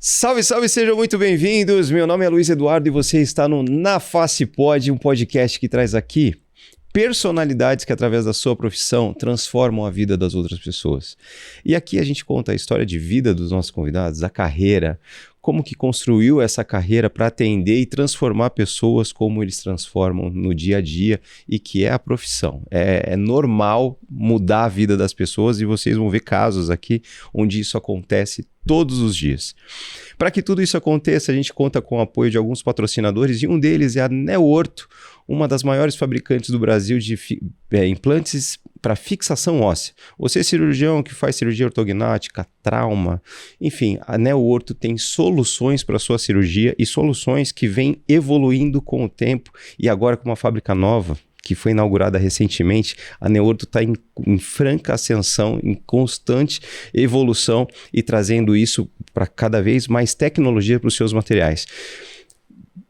Salve, salve, sejam muito bem-vindos. Meu nome é Luiz Eduardo e você está no Na Face Pod, um podcast que traz aqui personalidades que, através da sua profissão, transformam a vida das outras pessoas. E aqui a gente conta a história de vida dos nossos convidados, a carreira, como que construiu essa carreira para atender e transformar pessoas, como eles transformam no dia a dia e que é a profissão. É normal mudar a vida das pessoas e vocês vão ver casos aqui onde isso acontece todos os dias. Para que tudo isso aconteça, a gente conta com o apoio de alguns patrocinadores e um deles é a Neoorto, uma das maiores fabricantes do Brasil de implantes para fixação óssea. Você é cirurgião que faz cirurgia ortognática, trauma, enfim, a Neoorto tem soluções para sua cirurgia e soluções que vêm evoluindo com o tempo e agora com uma fábrica nova, que foi inaugurada recentemente, a Neoorto está em franca ascensão, em constante evolução e trazendo isso para cada vez mais tecnologia para os seus materiais.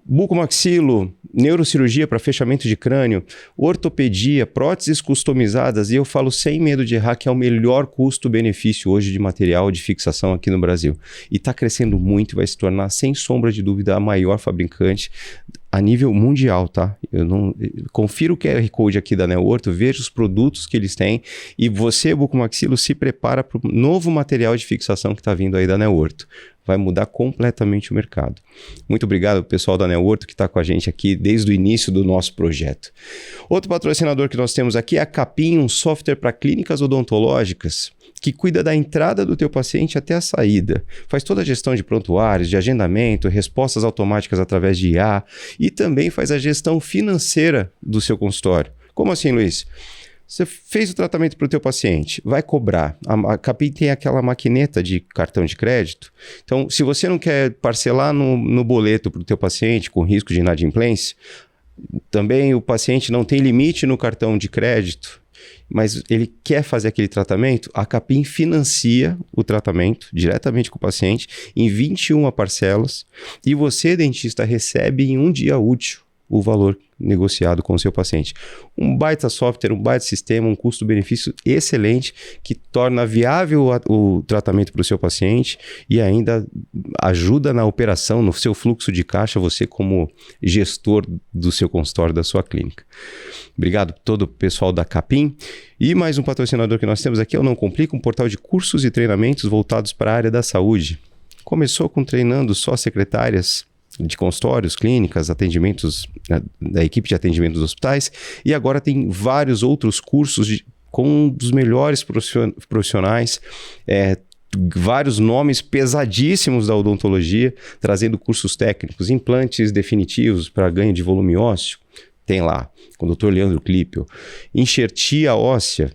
Bucomaxilo, neurocirurgia para fechamento de crânio, ortopedia, próteses customizadas, e eu falo sem medo de errar que é o melhor custo-benefício hoje de material de fixação aqui no Brasil. E está crescendo muito, vai se tornar, sem sombra de dúvida, a maior fabricante a nível mundial, tá? Confira o QR Code aqui da Neoorto, veja os produtos que eles têm e você, Bucomaxilo, se prepara para o novo material de fixação que está vindo aí da Neoorto. Vai mudar completamente o mercado. Muito obrigado, pessoal da Neoorto, que está com a gente aqui desde o início do nosso projeto. Outro patrocinador que nós temos aqui é a Capim, um software para clínicas odontológicas que cuida da entrada do teu paciente até a saída. Faz toda a gestão de prontuários, de agendamento, respostas automáticas através de IA e também faz a gestão financeira do seu consultório. Como assim, Luiz? Você fez o tratamento para o teu paciente, vai cobrar. A Capim tem aquela maquineta de cartão de crédito. Então, se você não quer parcelar no boleto para o teu paciente com risco de inadimplência, também o paciente não tem limite no cartão de crédito, mas ele quer fazer aquele tratamento, a Capim financia o tratamento diretamente com o paciente em 21 parcelas e você, dentista, recebe em um dia útil o valor negociado com o seu paciente. Um baita software, um baita sistema, um custo-benefício excelente que torna viável o tratamento para o seu paciente e ainda ajuda na operação, no seu fluxo de caixa, você como gestor do seu consultório, da sua clínica. Obrigado todo o pessoal da Capim. E mais um patrocinador que nós temos aqui é o Não Complica, um portal de cursos e treinamentos voltados para a área da saúde. Começou com treinando só secretárias de consultórios, clínicas, atendimentos da equipe de atendimento dos hospitais e agora tem vários outros cursos com um dos melhores profissionais, vários nomes pesadíssimos da odontologia, trazendo cursos técnicos, implantes definitivos para ganho de volume ósseo. Tem lá, com o Dr. Leandro Clipio, enxertia óssea,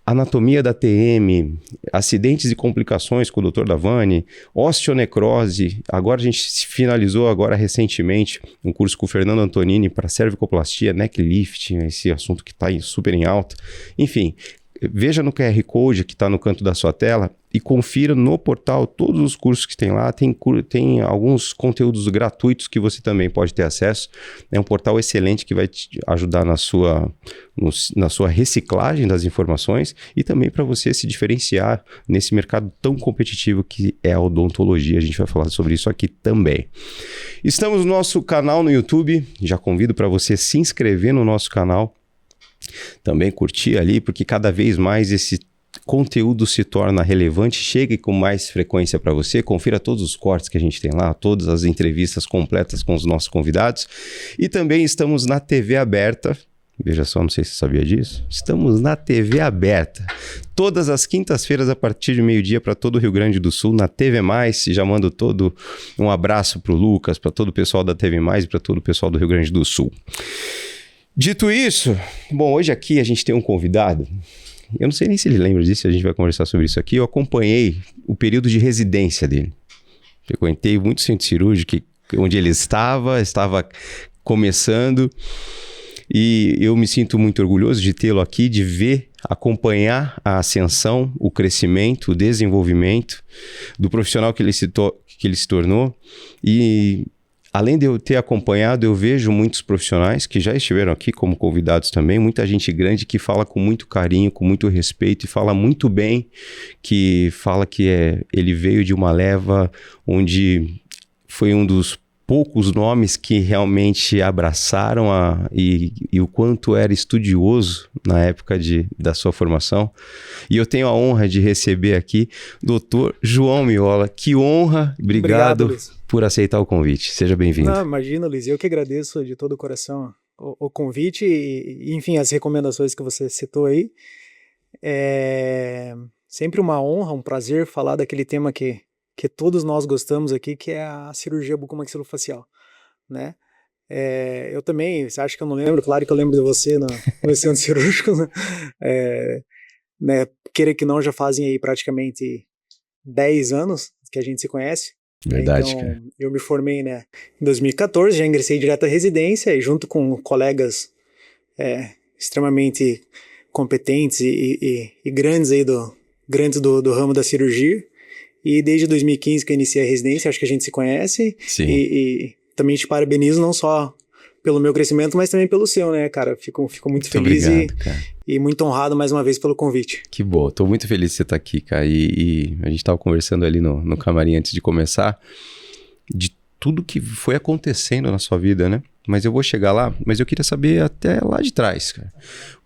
anatomia da TM, acidentes e complicações com o Dr. Davani, osteonecrose. Agora a gente finalizou recentemente um curso com o Fernando Antonini para cervicoplastia, neck lift, esse assunto que está super em alta. Enfim, veja no QR Code que está no canto da sua tela e confira no portal todos os cursos que tem lá. Tem alguns conteúdos gratuitos que você também pode ter acesso. É um portal excelente que vai te ajudar na sua reciclagem das informações e também para você se diferenciar nesse mercado tão competitivo que é a odontologia. A gente vai falar sobre isso aqui também. Estamos no nosso canal no YouTube. Já convido para você se inscrever no nosso canal. Também curtir ali, porque cada vez mais esse conteúdo se torna relevante, chegue com mais frequência para você, confira todos os cortes que a gente tem lá, todas as entrevistas completas com os nossos convidados e também estamos na TV aberta, veja só, não sei se você sabia disso, estamos na TV aberta, todas as quintas-feiras a partir de meio-dia para todo o Rio Grande do Sul, na TV+, já mando todo um abraço para o Lucas, para todo o pessoal da TV+, e para todo o pessoal do Rio Grande do Sul. Dito isso, bom, hoje aqui a gente tem um convidado, eu não sei nem se ele lembra disso, a gente vai conversar sobre isso aqui, eu acompanhei o período de residência dele, frequentei muito centro cirúrgico, onde ele estava começando, e eu me sinto muito orgulhoso de tê-lo aqui, de ver, acompanhar a ascensão, o crescimento, o desenvolvimento do profissional que ele se tornou, e além de eu ter acompanhado, eu vejo muitos profissionais que já estiveram aqui como convidados também, muita gente grande que fala com muito carinho, com muito respeito e fala muito bem, que fala que ele veio de uma leva onde foi um dos poucos nomes que realmente abraçaram e o quanto era estudioso na época da sua formação. E eu tenho a honra de receber aqui Dr. João Miola. Que honra, obrigado por aceitar o convite. Seja bem-vindo. Não, imagina, Luiz, eu que agradeço de todo o coração o convite e, enfim, as recomendações que você citou aí. É sempre uma honra, um prazer falar daquele tema que todos nós gostamos aqui, que é a cirurgia bucomaxilofacial, né? Eu também, você acha que eu não lembro? Claro que eu lembro de você no centro cirúrgico, né? Queira que não, já fazem aí praticamente 10 anos que a gente se conhece. Verdade, então, cara. Eu me formei, né, em 2014, já ingressei direto à residência e junto com colegas extremamente competentes e grandes aí do ramo da cirurgia. E desde 2015 que eu iniciei a residência, acho que a gente se conhece. Sim. E também te parabenizo não só pelo meu crescimento, mas também pelo seu, né, cara? Fico muito feliz obrigado, cara. E muito honrado mais uma vez pelo convite. Que bom, tô muito feliz de você estar aqui, cara. E a gente tava conversando ali no camarim antes de começar, de tudo que foi acontecendo na sua vida, né? Mas eu vou chegar lá, mas eu queria saber até lá de trás, cara.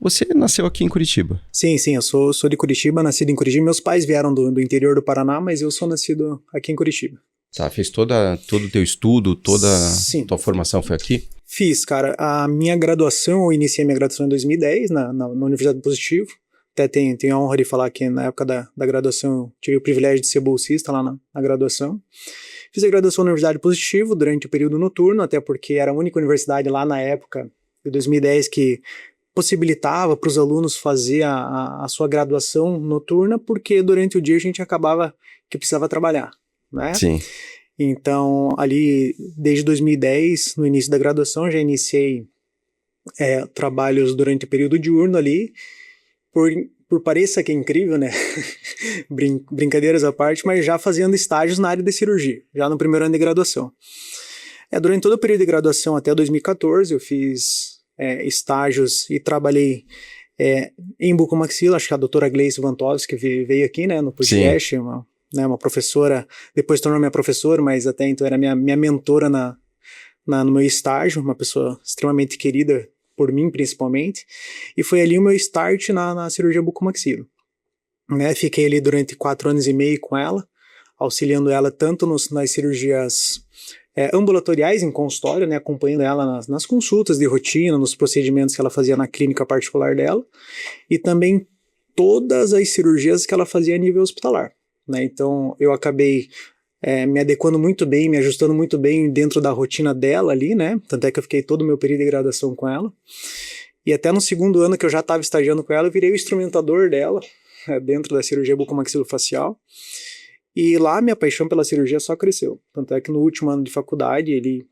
Você nasceu aqui em Curitiba? Sim, eu sou de Curitiba, nascido em Curitiba. Meus pais vieram do interior do Paraná, mas eu sou nascido aqui em Curitiba. Tá, fez todo o teu estudo, toda a tua formação foi aqui? Fiz, cara. A minha graduação, eu iniciei minha graduação em 2010 na Universidade do Positivo. Até tenho a honra de falar que na época da graduação eu tive o privilégio de ser bolsista lá na graduação. Fiz a graduação na Universidade Positivo durante o período noturno, até porque era a única universidade lá na época, de 2010, que possibilitava para os alunos fazer a sua graduação noturna, porque durante o dia a gente acabava que precisava trabalhar, né? Sim. Então, ali, desde 2010, no início da graduação, já iniciei trabalhos durante o período diurno ali, por pareça que é incrível, né? Brincadeiras à parte, mas já fazendo estágios na área de cirurgia, já no primeiro ano de graduação. Durante todo o período de graduação até 2014, eu fiz estágios e trabalhei em bucomaxila. Acho que a doutora Gleice Vantovski veio aqui, né, no podcast, uma professora, depois tornou minha professora, mas até então era minha mentora no meu estágio, uma pessoa extremamente querida por mim, principalmente, e foi ali o meu start na cirurgia bucomaxilo. Né? Fiquei ali durante 4 anos e meio com ela, auxiliando ela tanto nas cirurgias ambulatoriais em consultório, né? Acompanhando ela nas consultas de rotina, nos procedimentos que ela fazia na clínica particular dela, e também todas as cirurgias que ela fazia a nível hospitalar. Né? Então eu acabei me adequando muito bem, me ajustando muito bem dentro da rotina dela ali, né? Tanto é que eu fiquei todo o meu período de graduação com ela. E até no segundo ano que eu já estava estagiando com ela, eu virei o instrumentador dela, dentro da cirurgia bucomaxilofacial. E lá minha paixão pela cirurgia só cresceu. Tanto é que no último ano de faculdade,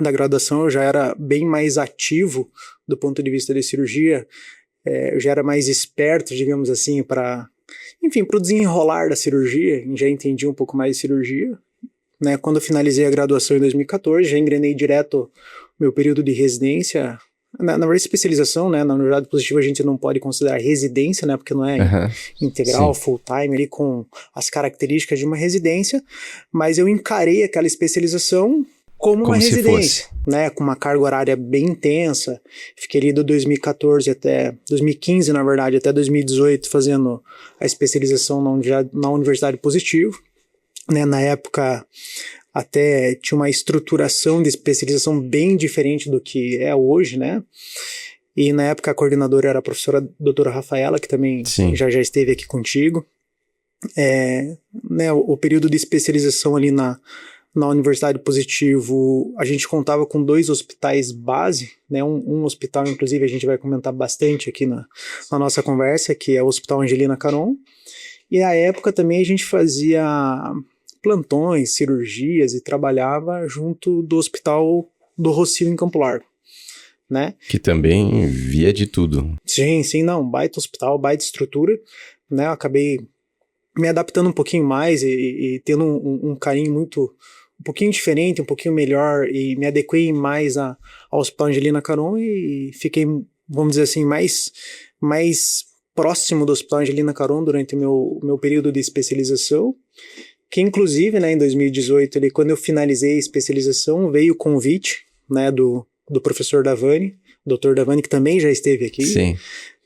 da graduação, eu já era bem mais ativo do ponto de vista de cirurgia. Eu já era mais esperto, digamos assim, para o desenrolar da cirurgia, já entendi um pouco mais de cirurgia, né? Quando eu finalizei a graduação em 2014, já engrenei direto meu período de residência, na especialização, né? Na Universidade Positiva a gente não pode considerar residência, né? Porque não é integral, full time, ali com as características de uma residência, mas eu encarei aquela especialização como uma residência, né, com uma carga horária bem intensa. Fiquei ali do 2014 até 2015, na verdade, até 2018, fazendo a especialização na Universidade Positivo. Né, na época, até tinha uma estruturação de especialização bem diferente do que é hoje, né? E na época a coordenadora era a professora doutora Rafaela, que também já esteve aqui contigo. Né, o período de especialização ali na Universidade Positivo, a gente contava com 2 hospitais base, né? Um hospital, inclusive, a gente vai comentar bastante aqui na nossa conversa, que é o Hospital Angelina Caron. E à época também a gente fazia plantões, cirurgias e trabalhava junto do Hospital do Rossio em Campo Largo, né? Que também via de tudo. Sim, não, baita hospital, baita estrutura, né? Eu acabei me adaptando um pouquinho mais e tendo um carinho muito um pouquinho diferente, um pouquinho melhor, e me adequei mais ao Hospital Angelina Caron e fiquei, vamos dizer assim, mais próximo do Hospital Angelina Caron durante o meu período de especialização, que inclusive, né, em 2018, quando eu finalizei a especialização, veio o convite, né, do professor Davani, Dr. Davani, que também já esteve aqui. Sim.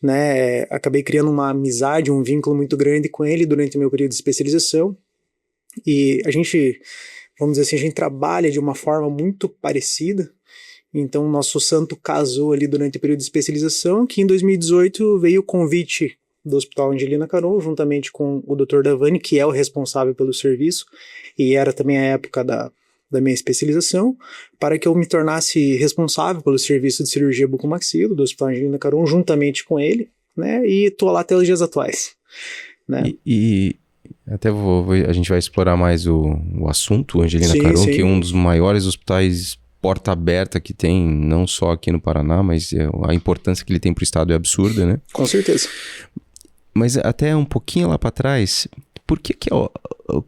Né, acabei criando uma amizade, um vínculo muito grande com ele durante o meu período de especialização, e a gente, vamos dizer assim, a gente trabalha de uma forma muito parecida. Então nosso santo casou ali durante o período de especialização, que em 2018 veio o convite do Hospital Angelina Caron, juntamente com o Dr. Davani, que é o responsável pelo serviço, e era também a época da minha especialização, para que eu me tornasse responsável pelo serviço de cirurgia bucomaxilo do Hospital Angelina Caron, juntamente com ele, né, e estou lá até os dias atuais. Né? E até a gente vai explorar mais o assunto Angelina Caron, que é um dos maiores hospitais porta aberta que tem, não só aqui no Paraná, mas a importância que ele tem para o estado é absurda, né? Com certeza. Mas até um pouquinho lá para trás,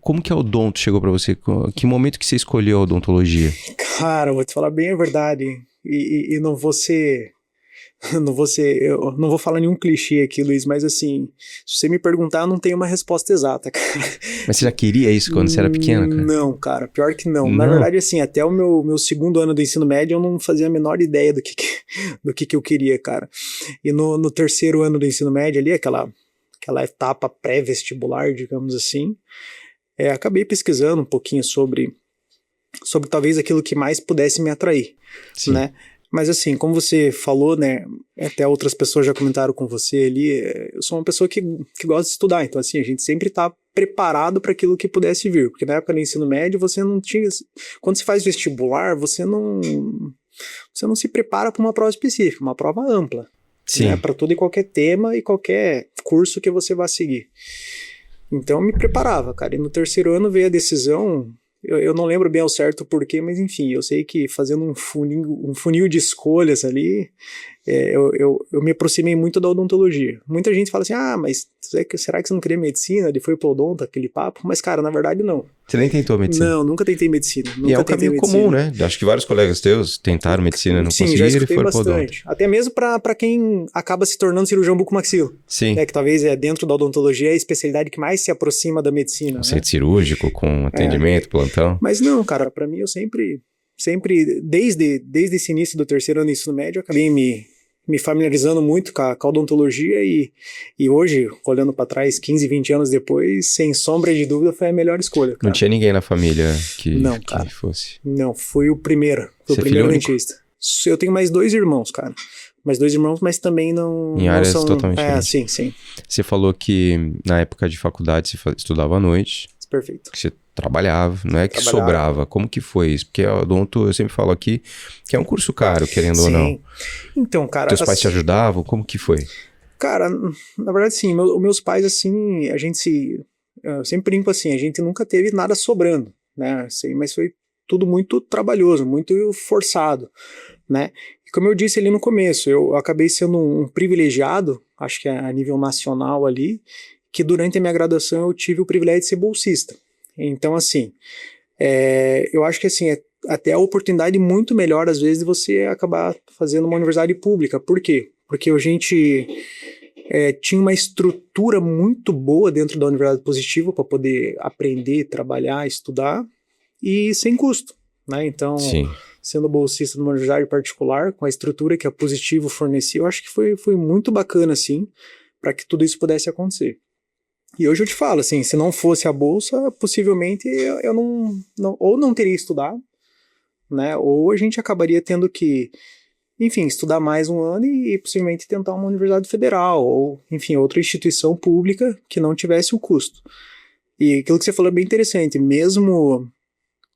como que a odonto chegou para você? Que momento que você escolheu a odontologia? Cara, vou te falar bem a verdade, e não vou ser... eu não vou falar nenhum clichê aqui, Luiz, mas assim, se você me perguntar, eu não tenho uma resposta exata, cara. Mas você já queria isso quando você era pequeno, cara? Não, cara, pior que não. Na verdade, assim, até o meu segundo ano do ensino médio, eu não fazia a menor ideia do que eu queria, cara. E no terceiro ano do ensino médio ali, aquela etapa pré-vestibular, digamos assim, acabei pesquisando um pouquinho sobre talvez aquilo que mais pudesse me atrair, Sim. Né? Mas assim, como você falou, né, até outras pessoas já comentaram com você ali, eu sou uma pessoa que gosta de estudar, então assim, a gente sempre está preparado para aquilo que pudesse vir, porque na época do ensino médio você não tinha, quando você faz vestibular, você não se prepara para uma prova específica, uma prova ampla, né, para todo e qualquer tema e qualquer curso que você vá seguir. Então eu me preparava, cara, e no terceiro ano veio a decisão. Eu não lembro bem ao certo o porquê, mas enfim, eu sei que fazendo um funil de escolhas ali, eu me aproximei muito da odontologia. Muita gente fala assim, mas será que você não queria medicina? Ele foi pro odonto, aquele papo? Mas cara, na verdade não. Você nem tentou medicina? Não, nunca tentei medicina. E é um caminho comum, né? Acho que vários colegas teus tentaram medicina, não conseguiram. Sim, já escutei bastante. Até mesmo para quem acaba se tornando cirurgião bucomaxilo. Sim. Que talvez dentro da odontologia é a especialidade que mais se aproxima da medicina. Conceito cirúrgico, com atendimento, plantão. Mas não, cara, para mim eu sempre, desde esse início do terceiro ano do ensino médio, eu acabei me familiarizando muito com a odontologia e hoje, olhando para trás, 15, 20 anos depois, sem sombra de dúvida, foi a melhor escolha, cara. Não tinha ninguém na família que fosse? Não, fui o primeiro. Fui o primeiro dentista. Eu tenho mais 2 irmãos, cara. Mais 2 irmãos, mas também não... Em áreas totalmente diferentes. Sim. Você falou que na época de faculdade você estudava à noite. Perfeito. Que você trabalhava, não é que sobrava. Como que foi isso? Porque a odonto, eu sempre falo aqui, que é um curso caro, querendo ou não. Então, cara... Teus pais te ajudavam? Como que foi? Cara, na verdade, sim. Meus pais, assim, eu sempre brinco assim, a gente nunca teve nada sobrando, né? Assim, mas foi tudo muito trabalhoso, muito forçado, né? E como eu disse ali no começo, eu acabei sendo um privilegiado, acho que a nível nacional ali, que durante a minha graduação eu tive o privilégio de ser bolsista. Então, assim, eu acho que assim, até a oportunidade muito melhor, às vezes, de você acabar fazendo uma universidade pública. Por quê? Porque a gente tinha uma estrutura muito boa dentro da Universidade Positivo para poder aprender, trabalhar, estudar, e sem custo, né? Então, sendo bolsista numa universidade particular, com a estrutura que a Positivo fornecia, eu acho que foi muito bacana, assim, para que tudo isso pudesse acontecer. E hoje eu te falo, assim, se não fosse a bolsa, possivelmente eu não teria estudado, né? Ou a gente acabaria tendo que, enfim, estudar mais um ano e possivelmente tentar uma universidade federal, ou, enfim, outra instituição pública que não tivesse o custo. E aquilo que você falou é bem interessante, mesmo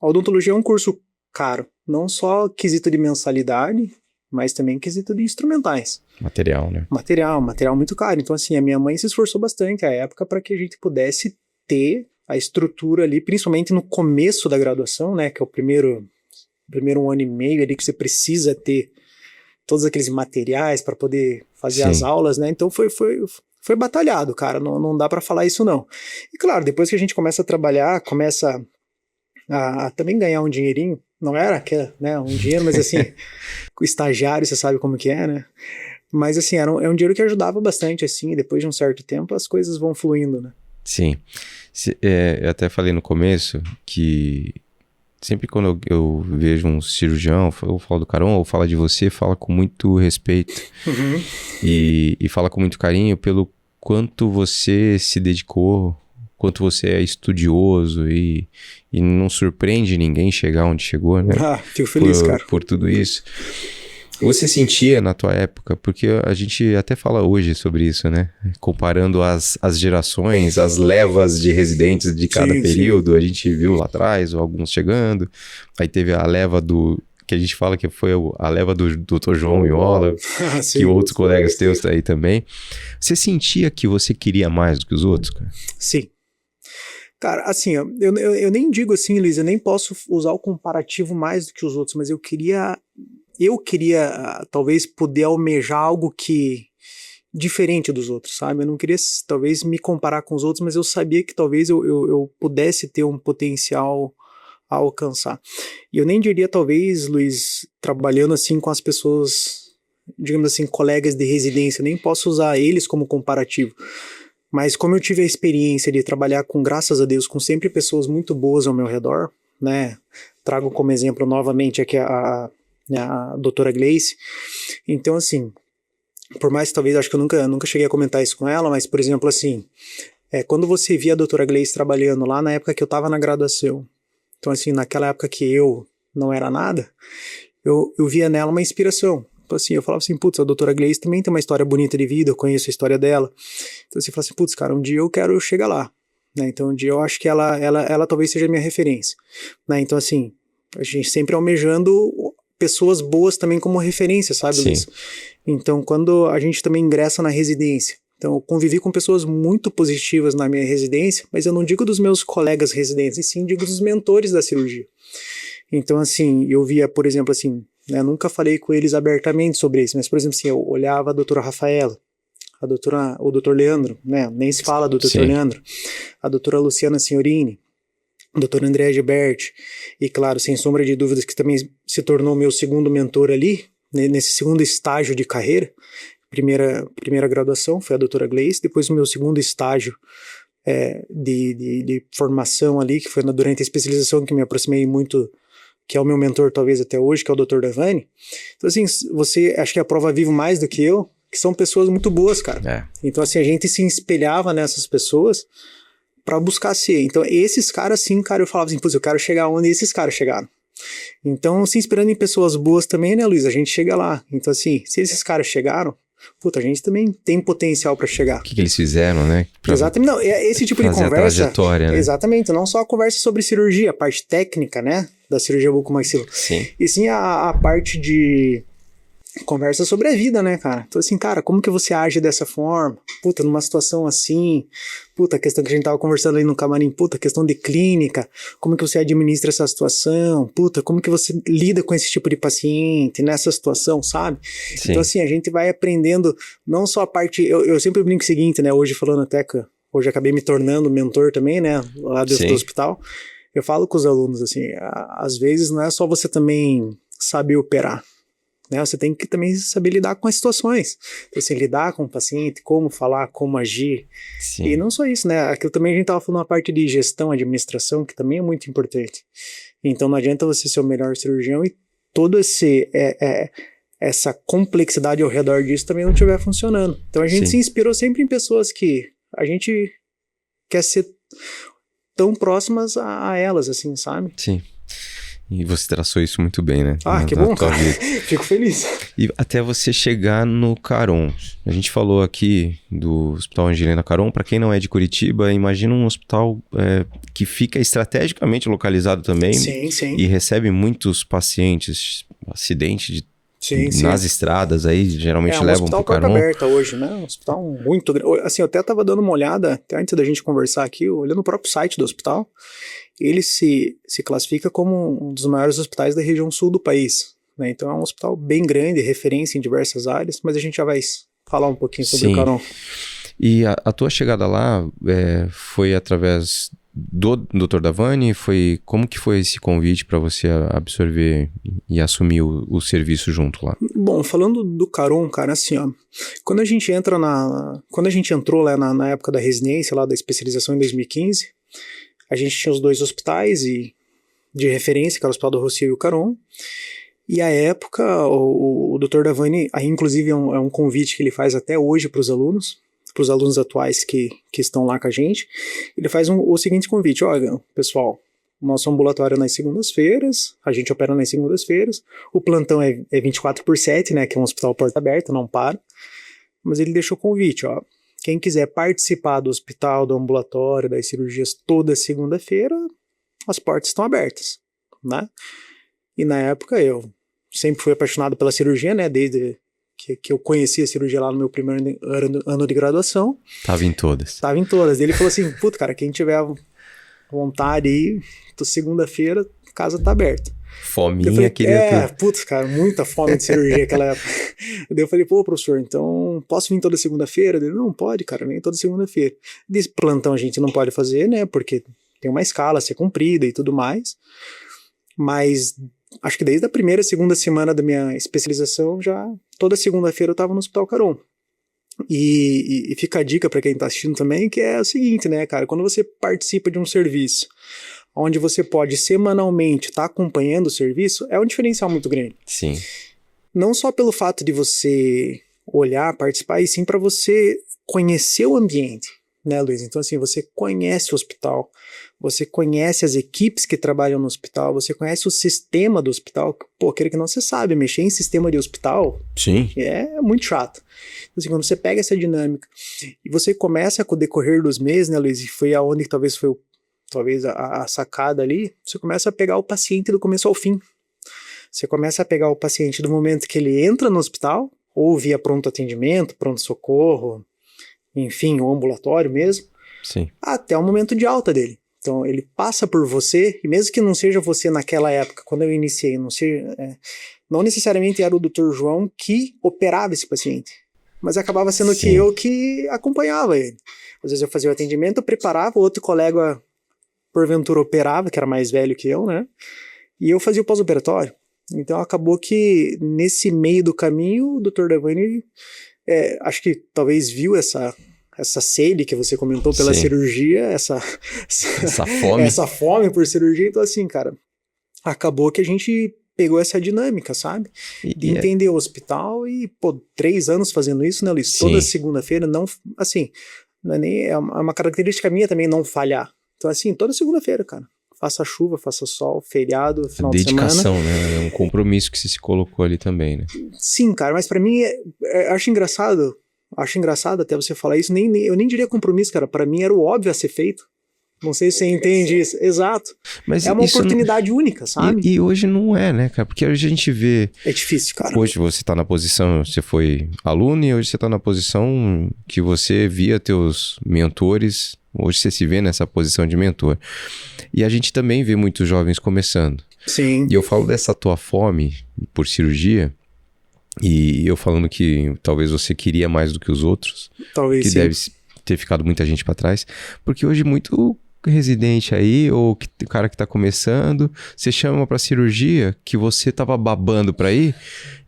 a odontologia é um curso caro, não só quesito de mensalidade, mas também quesito de instrumentais. Material, né? Material muito caro. Então, assim, a minha mãe se esforçou bastante à época para que a gente pudesse ter a estrutura ali, principalmente no começo da graduação, né, que é o primeiro 1 ano e meio ali que você precisa ter todos aqueles materiais para poder fazer as aulas, né? Então foi batalhado, cara, não dá para falar isso não. E claro, depois que a gente começa a trabalhar, começa a também ganhar um dinheirinho. Não era né, um dinheiro, mas assim, com estagiário, você sabe como que é, né? Mas assim, é um dinheiro que ajudava bastante, assim, e depois de um certo tempo as coisas vão fluindo, né? Sim. Eu até falei no começo que sempre quando eu vejo um cirurgião, ou falo do Caron, ou fala de você, fala com muito respeito e fala com muito carinho pelo quanto você se dedicou, quanto você é estudioso e não surpreende ninguém chegar onde chegou, né? Fico feliz, cara. Por tudo isso. Você sentia na tua época, porque a gente até fala hoje sobre isso, né? Comparando as gerações, as levas de residentes de cada período, a gente viu lá atrás, alguns chegando, aí teve a leva que a gente fala que foi a leva do Dr. João Miola, que outros colegas teus aí também. Você sentia que você queria mais do que os outros, cara? Sim. Cara, assim, eu nem digo assim, Luiz, eu nem posso usar o comparativo mais do que os outros, mas eu queria talvez poder almejar algo diferente dos outros, sabe? Eu não queria talvez me comparar com os outros, mas eu sabia que talvez eu pudesse ter um potencial a alcançar. E eu nem diria talvez, Luiz, trabalhando assim com as pessoas, digamos assim, colegas de residência, eu nem posso usar eles como comparativo. Mas como eu tive a experiência de trabalhar graças a Deus, com sempre pessoas muito boas ao meu redor, né? Trago como exemplo novamente aqui a doutora Gleice. Então, assim, por mais que talvez, acho que eu nunca cheguei a comentar isso com ela, mas, por exemplo, assim, quando você via a doutora Gleice trabalhando lá na época que eu estava na graduação, então, assim, naquela época que eu não era nada, eu via nela uma inspiração. Então, assim, eu falava assim, putz, a doutora Gleice também tem uma história bonita de vida, eu conheço a história dela. Então, você fala assim, putz, cara, um dia eu quero chegar lá, né? Então, um dia eu acho que ela talvez seja a minha referência, né? Então, assim, a gente sempre almejando pessoas boas também como referência, sabe, Luiz? Então, quando a gente também ingressa na residência, então eu convivi com pessoas muito positivas na minha residência, mas eu não digo dos meus colegas residentes, e sim digo dos mentores da cirurgia. Então, assim, eu via, por exemplo, assim, né, nunca falei com eles abertamente sobre isso, mas, por exemplo, assim, eu olhava a doutora Rafaela, o doutor Leandro, né, nem se fala do doutor Leandro, a doutora Luciana Signorini, o doutor André Gilberti, e claro, sem sombra de dúvidas que também se tornou meu segundo mentor ali, né, nesse segundo estágio de carreira. Primeira graduação foi a doutora Gleice, depois o meu segundo estágio de formação ali, que foi durante a especialização que me aproximei muito, que é o meu mentor talvez até hoje, que é o doutor Davani. Então assim, você acho que é a prova viva mais do que eu, que são pessoas muito boas, cara. Então assim, a gente se espelhava nessas pessoas para buscar ser. Então esses caras, sim, cara, eu falava assim, putz, eu quero chegar onde esses caras chegaram. Então, se inspirando em pessoas boas também, né, Luiz, a gente chega lá. Então assim, se esses caras chegaram, puta, a gente também tem potencial para chegar. O que eles fizeram, né? Exatamente, não, esse tipo de conversa, trajetória, né? Exatamente, não só a conversa sobre cirurgia, a parte técnica, né, da cirurgia bucomaxilar. Sim. E sim a parte de conversa sobre a vida, né, cara? Então assim, cara, como que você age dessa forma? Puta, numa situação assim, puta, a questão que a gente tava conversando aí no camarim, puta, questão de clínica, como que você administra essa situação? Puta, como que você lida com esse tipo de paciente nessa situação, sabe? Sim. Então assim, a gente vai aprendendo não só a parte, eu sempre brinco o seguinte, né, hoje falando até que hoje acabei me tornando mentor também, né, lá dentro do hospital, eu falo com os alunos assim, às vezes não é só você também saber operar, né? Você tem que também saber lidar com as situações. Então, assim, lidar com o paciente, como falar, como agir. Sim. E não só isso, né? Aquilo também a gente estava falando uma parte de gestão, administração, que também é muito importante. Então não adianta você ser o melhor cirurgião e todo essa complexidade ao redor disso também não estiver funcionando. Então a gente se inspirou sempre em pessoas que a gente quer ser tão próximas a elas, assim, sabe? Sim. E você traçou isso muito bem, né? Que bom, cara. Fico feliz. E até você chegar no Caron. A gente falou aqui do Hospital Angelina Caron. Para quem não é de Curitiba, imagina um hospital que fica estrategicamente localizado também. Sim, sim. E recebe muitos pacientes, acidente nas estradas aí, geralmente levam pro Caron. É um hospital porta aberta hoje, né? Um hospital muito grande. Assim, eu até tava dando uma olhada, até antes da gente conversar aqui, olhando o próprio site do hospital. Ele se classifica como um dos maiores hospitais da região sul do país, né? Então é um hospital bem grande, referência em diversas áreas, mas a gente já vai falar um pouquinho sobre o Caron. E a tua chegada lá foi através do Dr. Davani? Como que foi esse convite para você absorver e assumir o serviço junto lá? Bom, falando do Caron, cara, assim, ó, quando a gente entrou lá na época da residência, lá da especialização em 2015, a gente tinha os 2 hospitais de referência, que era o Hospital do Rossio e o Caron. E à época, o Dr. Davani, aí inclusive é um convite que ele faz até hoje para os alunos atuais que estão lá com a gente. Ele faz o seguinte convite: olha, pessoal, nosso ambulatório é nas segundas-feiras, a gente opera nas segundas-feiras, o plantão é 24/7, né, que é um hospital porta aberta, não para. Mas ele deixou o convite, ó, quem quiser participar do hospital, do ambulatório, das cirurgias toda segunda-feira, as portas estão abertas, né? E na época eu sempre fui apaixonado pela cirurgia, né? Desde que eu conheci a cirurgia lá no meu primeiro ano de graduação. Tava em todas. Tava em todas. Ele falou assim, puta, cara, quem tiver vontade aí, segunda-feira, a casa tá aberta. Fominha, queria tudo. Putz, cara, muita fome de cirurgia naquela época. Daí eu falei, pô, professor, então posso vir toda segunda-feira? Ele, não, pode, cara, vem toda segunda-feira. Desse plantão a gente não pode fazer, né, porque tem uma escala a ser cumprida e tudo mais. Mas acho que desde a primeira, segunda semana da minha especialização, já toda segunda-feira eu tava no Hospital Caron. E fica a dica para quem tá assistindo também, que é o seguinte, né, cara, quando você participa de um serviço onde você pode semanalmente estar acompanhando o serviço, é um diferencial muito grande. Sim. Não só pelo fato de você olhar, participar, e sim para você conhecer o ambiente, né, Luiz? Então, assim, você conhece o hospital, você conhece as equipes que trabalham no hospital, você conhece o sistema do hospital. Pô, aquele que não você sabe, mexer em sistema de hospital. Sim. É muito chato. Então, assim, quando você pega essa dinâmica e você começa com o decorrer dos meses, né, Luiz? E foi aonde que talvez foi a sacada ali, você começa a pegar o paciente do começo ao fim. Você começa a pegar o paciente do momento que ele entra no hospital, ou via pronto atendimento, pronto-socorro, enfim, o ambulatório mesmo, sim, até o momento de alta dele. Então, ele passa por você, e mesmo que não seja você naquela época, quando eu iniciei, não necessariamente era o Dr. João que operava esse paciente, mas acabava sendo que eu que acompanhava ele. Às vezes eu fazia o atendimento, eu preparava, outro colega porventura operava, que era mais velho que eu, né? E eu fazia o pós-operatório. Então acabou que nesse meio do caminho, o Dr. Davani, acho que talvez viu essa sede que você comentou pela cirurgia, essa fome. Essa fome por cirurgia. Então assim, cara, acabou que a gente pegou essa dinâmica, sabe? De entender o hospital e, pô, 3 anos fazendo isso, né, Luiz? Toda segunda-feira, não, assim, não é nem, é uma característica minha também não falhar. Então, assim, toda segunda-feira, cara. Faça chuva, faça sol, feriado, final de semana. Dedicação, né? É um compromisso que você se colocou ali também, né? Sim, cara, mas pra mim, acho engraçado até você falar isso, eu nem diria compromisso, cara. Pra mim era o óbvio a ser feito. Não sei se você entende isso. Exato. Mas é uma oportunidade única, sabe? E hoje não é, né, cara? Porque hoje a gente vê... É difícil, cara. Hoje você tá na posição, você foi aluno e hoje você tá na posição que você via teus mentores. Hoje você se vê nessa posição de mentor. E a gente também vê muitos jovens começando. Sim. E eu falo dessa tua fome por cirurgia, e eu falando que talvez você queria mais do que os outros. Talvez que sim. Deve ter ficado muita gente para trás. Porque hoje muito residente aí, ou o cara que tá começando, você chama pra cirurgia que você tava babando pra ir,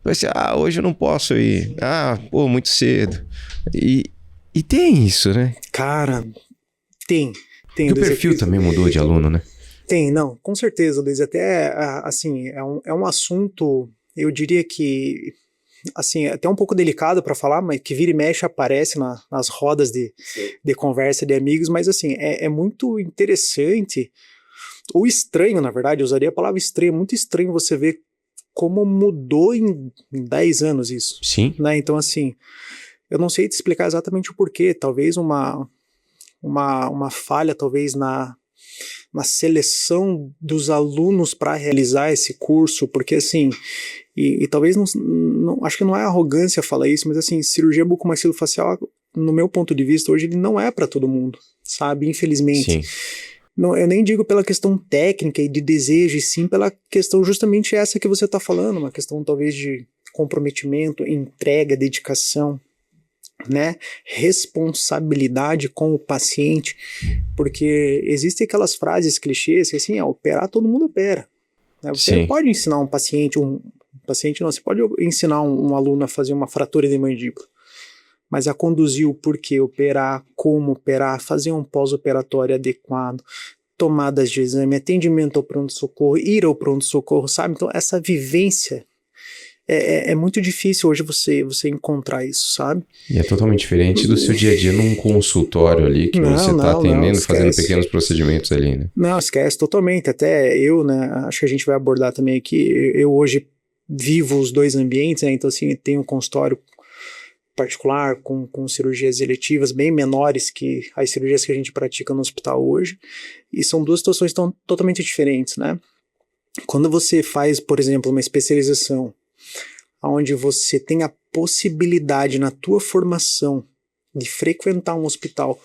vai ser, hoje eu não posso ir. Pô, muito cedo. E tem isso, né? Cara... Tem. E o perfil também mudou de aluno, né? Tem, não, com certeza, Luiz. Até, assim, é um assunto, eu diria que, assim, até um pouco delicado para falar, mas que vira e mexe aparece nas rodas de conversa de amigos, mas, assim, é muito interessante, ou estranho, na verdade, eu usaria a palavra estranho, muito estranho você ver como mudou em 10 anos isso. Sim. Né? Então, assim, eu não sei te explicar exatamente o porquê, talvez uma falha, talvez, na seleção dos alunos para realizar esse curso, porque, assim, e talvez, não, acho que não é arrogância falar isso, mas, assim, cirurgia bucomaxilofacial, no meu ponto de vista, hoje, ele não é para todo mundo, sabe? Infelizmente. Sim. Não, eu nem digo pela questão técnica e de desejo, e sim pela questão justamente essa que você está falando, uma questão, talvez, de comprometimento, entrega, dedicação. né, responsabilidade com o paciente, porque existem aquelas frases clichês que assim, operar todo mundo opera, né? Você Sim. pode ensinar um paciente, você pode ensinar um aluno a fazer uma fratura de mandíbula, mas a conduzir o porquê operar, como operar, fazer um pós-operatório adequado, tomadas de exame, atendimento ao pronto-socorro, ir ao pronto-socorro, sabe? Então essa vivência é muito difícil hoje você encontrar isso, sabe? E é totalmente diferente do seu dia a dia num consultório ali, que você está atendendo, fazendo pequenos procedimentos ali, né? Não, esquece totalmente. Até eu, né, acho que a gente vai abordar também aqui, eu hoje vivo os dois ambientes, né? Então assim, tenho um consultório particular com cirurgias eletivas bem menores que as cirurgias que a gente pratica no hospital hoje, e são duas situações totalmente diferentes, né? Quando você faz, por exemplo, uma especialização onde você tem a possibilidade na tua formação de frequentar um hospital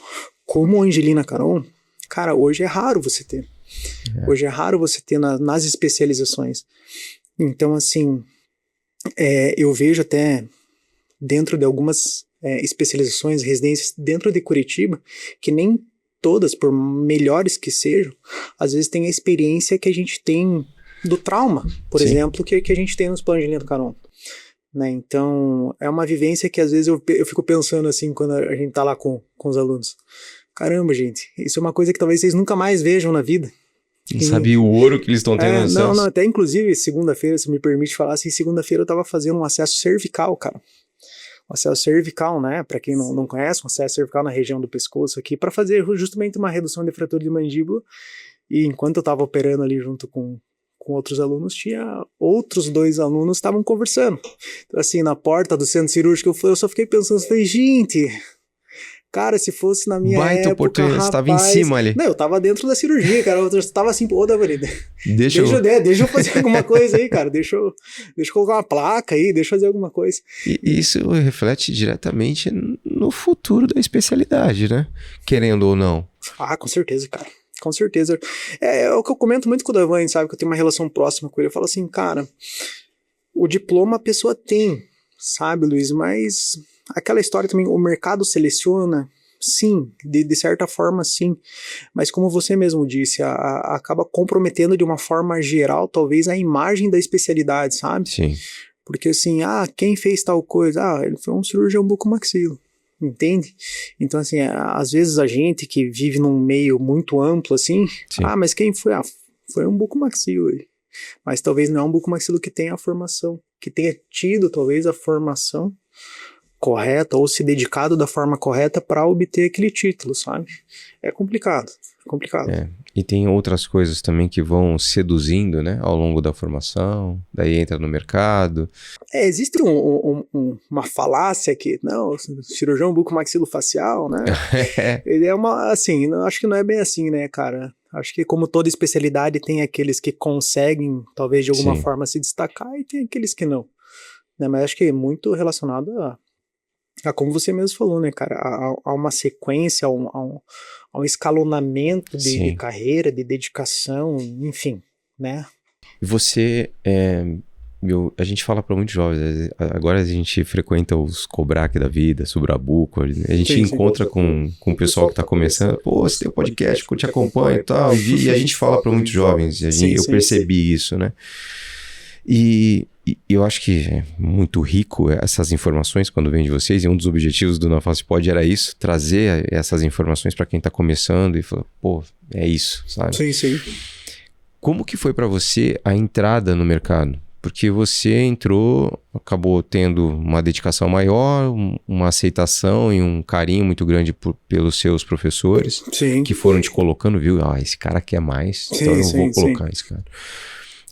como a Angelina Caron, cara, hoje é raro você ter. Hoje é raro você ter nas especializações. Então, assim, eu vejo até dentro de algumas especializações, residências dentro de Curitiba, que nem todas, por melhores que sejam, às vezes tem a experiência que a gente tem do trauma, por Sim. exemplo, que a gente tem nos planos de linha do Caron. Né? Então, é uma vivência que às vezes eu fico pensando assim, quando a gente tá lá com os alunos. Caramba, gente, isso é uma coisa que talvez vocês nunca mais vejam na vida. Não sabe o ouro que eles estão tendo no acesso. Não, até inclusive, segunda-feira, se me permite falar assim, segunda-feira eu tava fazendo um acesso cervical, cara. Um acesso cervical, né? Para quem não conhece, um acesso cervical na região do pescoço aqui, para fazer justamente uma redução de fratura de mandíbula. E enquanto eu tava operando ali junto com outros alunos, tinha outros 2 alunos estavam conversando. Então, assim, na porta do centro cirúrgico, eu só fiquei pensando, falei, gente, cara, se fosse na minha baita época, oportunidade, rapaz... você tava em cima ali. Não, eu tava dentro da cirurgia, cara, eu tava assim, pô, Davari, deixa eu fazer alguma coisa aí, cara, deixa eu colocar uma placa aí, deixa eu fazer alguma coisa. E isso reflete diretamente no futuro da especialidade, né? Querendo ou não. Ah, com certeza, cara. Com certeza. É o que eu comento muito com o Davan, sabe? Que eu tenho uma relação próxima com ele. Eu falo assim, cara, o diploma a pessoa tem, sabe, Luiz? Mas aquela história também, o mercado seleciona, sim, de certa forma, sim. Mas como você mesmo disse, acaba comprometendo de uma forma geral, talvez, a imagem da especialidade, sabe? Sim. Porque assim, quem fez tal coisa? ele foi um cirurgião bucomaxilo. Entende? Então, assim, às vezes a gente que vive num meio muito amplo, assim, Sim. Mas quem foi? Foi um bucomaxilo. Mas talvez não é um bucomaxilo que tenha a formação, que tenha tido, talvez, a formação correta ou se dedicado da forma correta para obter aquele título, sabe? É complicado. E tem outras coisas também que vão seduzindo, né, ao longo da formação, daí entra no mercado. Existe uma falácia que, não, cirurgião bucomaxilofacial, né? Ele é assim, acho que não é bem assim, né, cara? Acho que como toda especialidade tem aqueles que conseguem, talvez de alguma forma se destacar e tem aqueles que não. Né? Mas acho que é muito relacionado a como você mesmo falou, né, cara, a uma sequência, a um escalonamento de carreira, de dedicação, enfim, né? E você, a gente fala para muitos jovens, agora a gente frequenta os Cobrac da vida, Subrabuco, a gente encontra com o pessoal que está começando, pô, você tem um podcast que eu te acompanho e tal, e a gente fala para muitos jovens, eu percebi isso, né? E eu acho que é muito rico essas informações quando vem de vocês, e um dos objetivos do Na Face Pod era isso, trazer essas informações para quem está começando e falar, pô, é isso, sabe? Sim. Como que foi para você a entrada no mercado? Porque você entrou, acabou tendo uma dedicação maior, uma aceitação e um carinho muito grande pelos seus professores, que foram te colocando, viu? Esse cara quer mais, então eu vou colocar esse cara.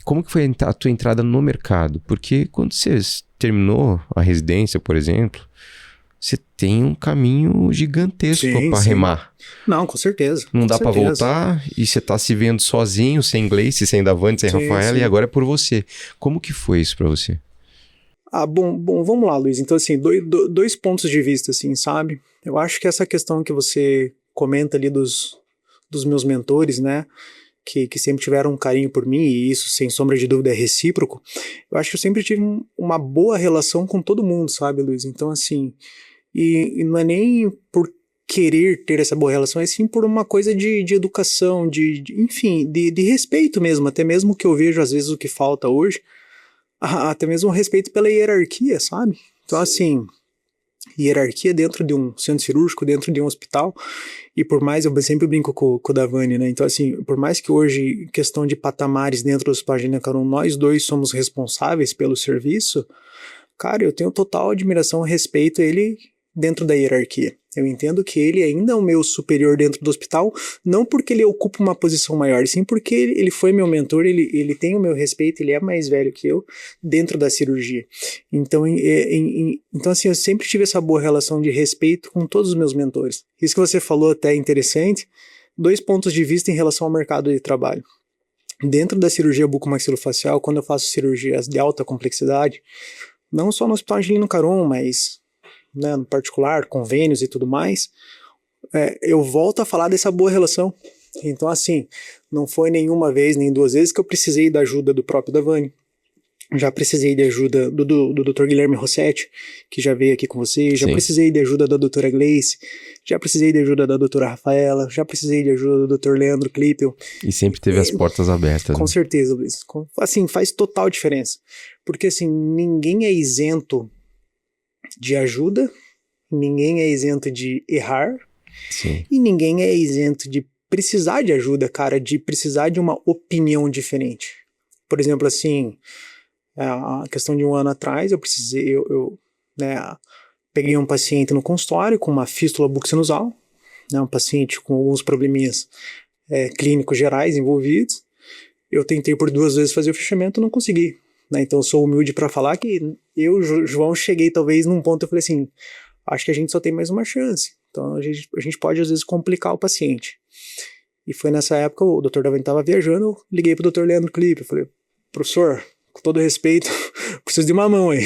Como que foi a tua entrada no mercado? Porque quando você terminou a residência, por exemplo, você tem um caminho gigantesco para remar. Não, com certeza. Não dá para voltar e você tá se vendo sozinho, sem Gleice, sem Davante, sem Rafaela, e agora é por você. Como que foi isso para você? Bom, vamos lá, Luiz. Então, assim, dois pontos de vista, assim, sabe? Eu acho que essa questão que você comenta ali dos meus mentores, né? Que sempre tiveram um carinho por mim, e isso, sem sombra de dúvida, é recíproco. Eu acho que eu sempre tive uma boa relação com todo mundo, sabe, Luiz? Então, assim, E não é nem por querer ter essa boa relação, é sim por uma coisa de educação, enfim, de respeito mesmo, até mesmo que eu vejo às vezes o que falta hoje, até mesmo respeito pela hierarquia, sabe? Então, assim, hierarquia dentro de um centro cirúrgico, dentro de um hospital, e por mais, eu sempre brinco com o Davani, né? Então, assim, por mais que hoje, questão de patamares dentro do Hospital Angina Caron, nós dois somos responsáveis pelo serviço, cara, eu tenho total admiração e respeito a ele dentro da hierarquia. Eu entendo que ele ainda é o meu superior dentro do hospital, não porque ele ocupa uma posição maior, sim porque ele foi meu mentor, ele tem o meu respeito, ele é mais velho que eu dentro da cirurgia. Então, então assim, eu sempre tive essa boa relação de respeito com todos os meus mentores. Isso que você falou até é interessante, 2 pontos de vista em relação ao mercado de trabalho. Dentro da cirurgia bucomaxilofacial, quando eu faço cirurgias de alta complexidade, não só no Hospital Angelino Caron, mas né, no particular, convênios e tudo mais, eu volto a falar dessa boa relação. Então, assim, não foi nenhuma vez, nem 2 vezes que eu precisei da ajuda do próprio Davani. Já precisei de ajuda do Dr. Guilherme Rossetti, que já veio aqui com você, já precisei de ajuda da doutora Gleice, já precisei de ajuda da doutora Rafaela, já precisei de ajuda do Dr. Leandro Klippel. E sempre teve as portas abertas. Com certeza, Luiz. Assim, faz total diferença. Porque, assim, ninguém é isento de ajuda, ninguém é isento de errar, e ninguém é isento de precisar de ajuda, cara, de precisar de uma opinião diferente. Por exemplo, assim, a questão de 1 ano atrás, eu peguei um paciente no consultório com uma fístula buccinusal, né, um paciente com alguns probleminhas clínicos gerais envolvidos. Eu tentei por 2 vezes fazer o fechamento, não consegui. Né? Então eu sou humilde para falar que eu, João, cheguei talvez num ponto, eu falei assim, acho que a gente só tem mais uma chance. Então a gente pode às vezes complicar o paciente. E foi nessa época, o Dr. Davani estava viajando, eu liguei pro Dr. Leandro Klippel, eu falei, professor, com todo respeito, preciso de uma mão aí.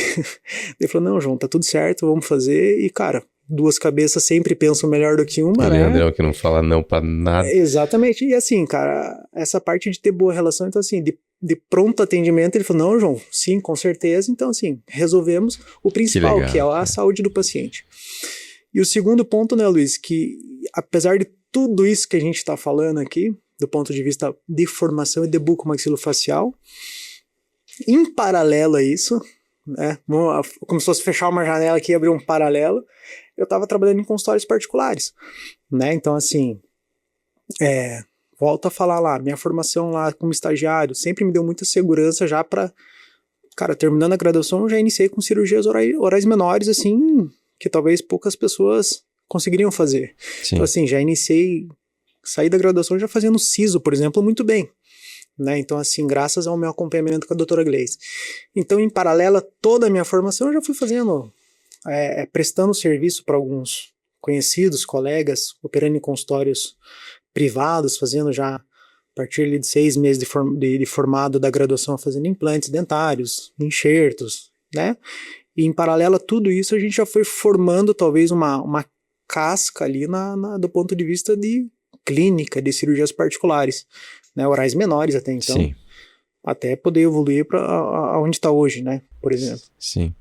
Ele falou, não, João, tá tudo certo, vamos fazer. E cara, 2 cabeças sempre pensam melhor do que uma, né? Leandrão que não fala não pra nada. Exatamente, e assim, cara, essa parte de ter boa relação, então assim, de pronto atendimento, ele falou, não, João, sim, com certeza, então assim, resolvemos o principal, que é a saúde do paciente. E o segundo ponto, né, Luiz, que apesar de tudo isso que a gente tá falando aqui, do ponto de vista de formação e de bucomaxilofacial, em paralelo a isso, né, como se fosse fechar uma janela aqui e abrir um paralelo, eu estava trabalhando em consultórios particulares, né, então assim, volto a falar lá, minha formação lá como estagiário sempre me deu muita segurança já para, cara, terminando a graduação eu já iniciei com cirurgias orais menores, assim, que talvez poucas pessoas conseguiriam fazer. Sim. Então assim, já saí da graduação já fazendo siso, por exemplo, muito bem. Né? Então, assim, graças ao meu acompanhamento com a doutora Gleice. Então, em paralelo a toda a minha formação, eu já fui fazendo, prestando serviço para alguns conhecidos, colegas, operando em consultórios privados, fazendo já, a partir de 6 meses de formado da graduação, fazendo implantes dentários, enxertos, né? E em paralelo a tudo isso, a gente já foi formando talvez uma casca ali do ponto de vista de clínica, de cirurgias particulares. Né, orais menores até então, sim, até poder evoluir para onde está hoje, né, por exemplo. Sim,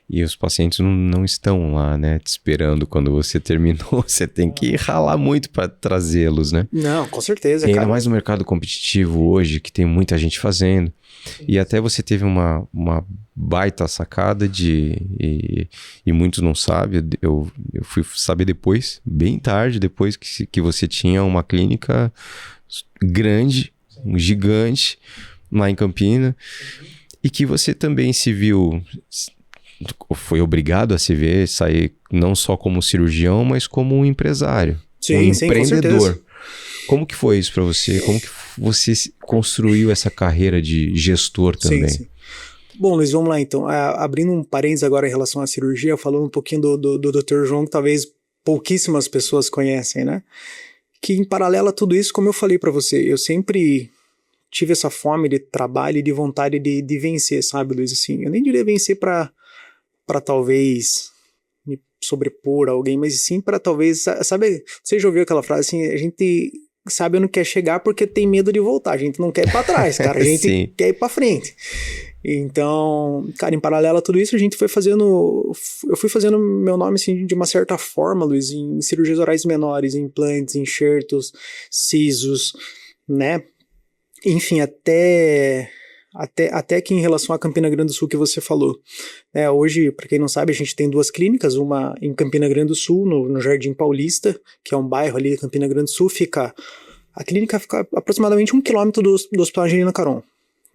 e os pacientes não estão lá, né, te esperando quando você terminou, você tem que ralar muito para trazê-los, né? Não, com certeza, e ainda mais no mercado competitivo hoje, que tem muita gente fazendo, e até você teve uma baita sacada e muitos não sabem, eu fui saber depois, bem tarde, depois que você tinha uma clínica grande, gigante, lá em Campina, e que você também se viu, foi obrigado a se ver, sair não só como cirurgião, mas como um empresário, um empreendedor. Como que foi isso para você? Como que você construiu essa carreira de gestor também? Sim. Bom, Luiz, vamos lá então. Abrindo um parênteses agora em relação à cirurgia, falando um pouquinho do Dr. João, que talvez pouquíssimas pessoas conhecem, né? Que em paralelo a tudo isso, como eu falei para você, eu sempre tive essa fome de trabalho e de vontade de vencer, sabe, Luiz? Assim, eu nem diria vencer para talvez me sobrepor a alguém, mas sim para talvez, sabe, você já ouviu aquela frase assim, a gente sabe onde quer chegar porque tem medo de voltar, a gente não quer ir para trás, cara, a gente quer ir para frente. Então, cara, em paralelo a tudo isso, a gente foi fazendo... Eu fui fazendo meu nome, assim, de uma certa forma, Luiz, em cirurgias orais menores, implantes, enxertos, sisos, né? Enfim, até que em relação a Campina Grande do Sul que você falou. Hoje, para quem não sabe, a gente tem 2 clínicas, uma em Campina Grande do Sul, no Jardim Paulista, que é um bairro ali de Campina Grande do Sul, a clínica fica aproximadamente 1 quilômetro do Hospital Angelina Caron.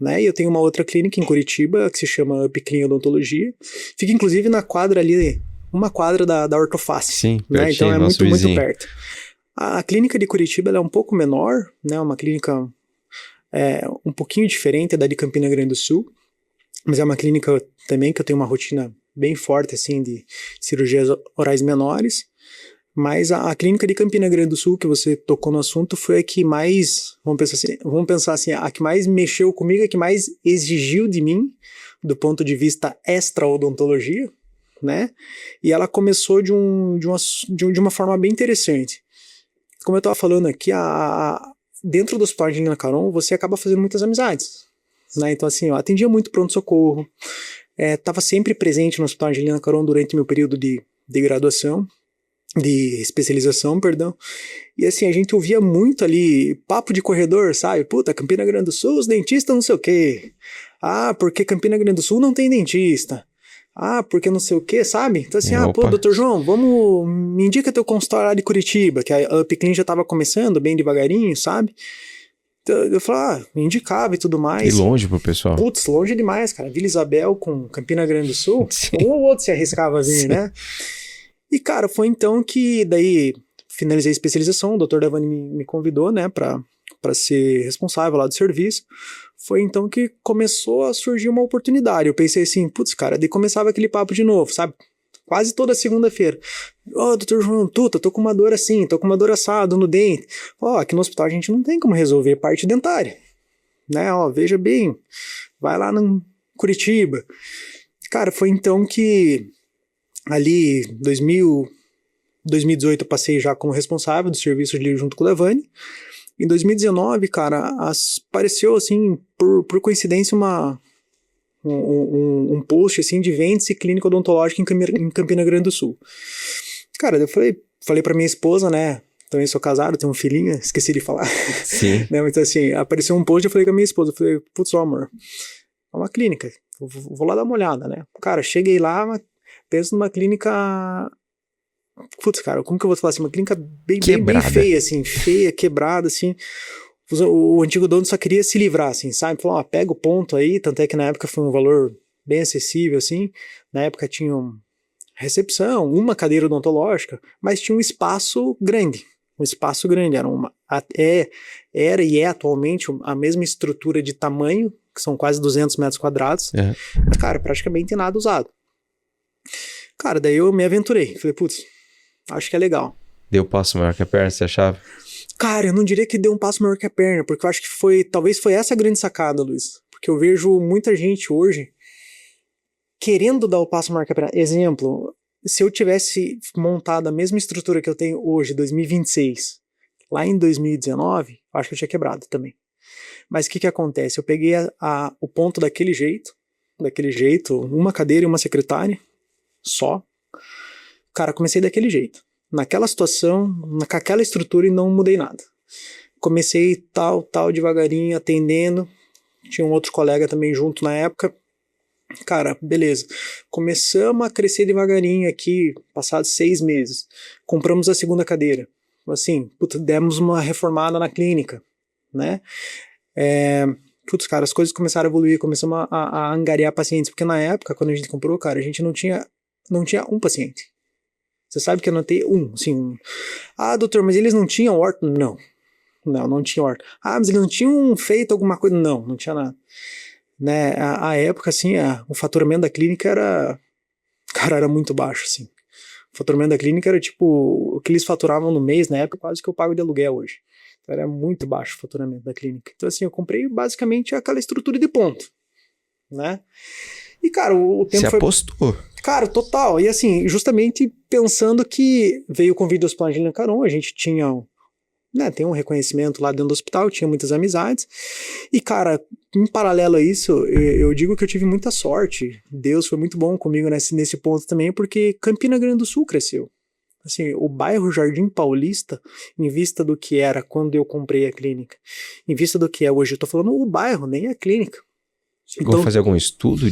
Né? E eu tenho uma outra clínica em Curitiba, que se chama Upclin Odontologia, fica inclusive na quadra ali, uma quadra da Ortoface. Sim, né? Então é muito vizinho. perto. A clínica de Curitiba ela é um pouco menor, né? Uma clínica um pouquinho diferente da de Campina Grande do Sul, mas é uma clínica também que eu tenho uma rotina bem forte, assim, de cirurgias orais menores, mas a clínica de Campina Grande do Sul, que você tocou no assunto, foi a que mais, vamos pensar assim, a que mais mexeu comigo, a que mais exigiu de mim, do ponto de vista extra-odontologia, né, e ela começou de uma forma bem interessante. Como eu estava falando aqui, dentro do Hospital Angelina Caron, você acaba fazendo muitas amizades, né? Então, assim, eu atendia muito pronto-socorro, estava sempre presente no Hospital Angelina Caron durante meu período de graduação, de especialização, perdão, e assim, a gente ouvia muito ali, papo de corredor, sabe? Puta, Campina Grande do Sul, os dentistas não sei o quê. Ah, porque Campina Grande do Sul não tem dentista. Ah, porque não sei o que, sabe? Então assim, pô, doutor João, me indica teu consultório lá de Curitiba, que a Upclin já tava começando bem devagarinho, sabe? Então, eu falava, me indicava e tudo mais. E longe pro pessoal. Putz, longe demais, cara. Vila Isabel com Campina Grande do Sul, um ou outro se arriscava a vir, né? E, cara, foi então que daí finalizei a especialização, o doutor Davani me convidou, né, pra ser responsável lá do serviço. Foi então que começou a surgir uma oportunidade. Eu pensei assim, putz, cara, daí começava aquele papo de novo, sabe? Quase toda segunda-feira. Doutor João, tô com uma dor assim, tô com uma dor assada no dente. Aqui no hospital a gente não tem como resolver parte dentária, né? Veja bem, vai lá no Curitiba. Cara, foi então que ali, 2018, eu passei já como responsável do serviço ali junto com o Davani. Em 2019, cara, apareceu assim, por coincidência, um post assim, de vêntice clínica odontológica em Campina Grande do Sul. Cara, eu falei pra minha esposa, né? Também sou casado, tenho um filhinho, esqueci de falar. Sim. Né, então, assim, apareceu um post, eu falei com a minha esposa, eu falei, putz, amor, é uma clínica, vou lá dar uma olhada, né? Cara, cheguei lá, penso numa clínica. Putz, cara, como que eu vou falar assim? Uma clínica bem feia, assim, feia, quebrada, assim. O antigo dono só queria se livrar, assim, sabe? Falou, pega o ponto aí, tanto é que na época foi um valor bem acessível, assim. Na época tinha recepção, uma cadeira odontológica, mas tinha um espaço grande. Era e é atualmente a mesma estrutura de tamanho, que são quase 200 metros quadrados. Mas, cara, praticamente nada usado. Cara, daí eu me aventurei. Falei, putz, acho que é legal. Deu passo maior que a perna, você achava? Cara, eu não diria que deu um passo maior que a perna, porque eu acho que talvez foi essa a grande sacada, Luiz. Porque eu vejo muita gente hoje querendo dar o passo maior que a perna. Exemplo, se eu tivesse montado a mesma estrutura que eu tenho hoje, 2026, lá em 2019, eu acho que eu tinha quebrado também. Mas o que acontece? Eu peguei o ponto daquele jeito, uma cadeira e uma secretária, só. Cara, comecei daquele jeito. Naquela situação, com aquela estrutura e não mudei nada. Comecei tal, devagarinho, atendendo. Tinha um outro colega também junto na época. Cara, beleza. Começamos a crescer devagarinho aqui, passados 6 meses. Compramos a segunda cadeira. Assim, demos uma reformada na clínica, né? Cara, as coisas começaram a evoluir, começamos a angariar pacientes, porque na época, quando a gente comprou, cara, a gente não tinha um paciente. Você sabe que eu notei um. Doutor, mas eles não tinham orto? Não tinha orto. Mas eles não tinham feito alguma coisa? Não tinha nada. Né? A época, assim, o faturamento da clínica era muito baixo, assim. O faturamento da clínica era tipo, o que eles faturavam no mês, na época, quase que eu pago de aluguel hoje. Então, era muito baixo o faturamento da clínica. Então, assim, eu comprei basicamente aquela estrutura de ponto, né? E, cara, o tempo Você apostou. Cara, total. E assim, justamente pensando que veio o convite do Hospital Angelina Caron, a gente tinha né, tem um reconhecimento lá dentro do hospital, tinha muitas amizades. E, cara, em paralelo a isso, eu digo que eu tive muita sorte. Deus foi muito bom comigo nesse ponto também, porque Campina Grande do Sul cresceu. Assim, o bairro Jardim Paulista, em vista do que era quando eu comprei a clínica, em vista do que é hoje, eu tô falando o bairro, nem a clínica. Chegou a fazer algum estudo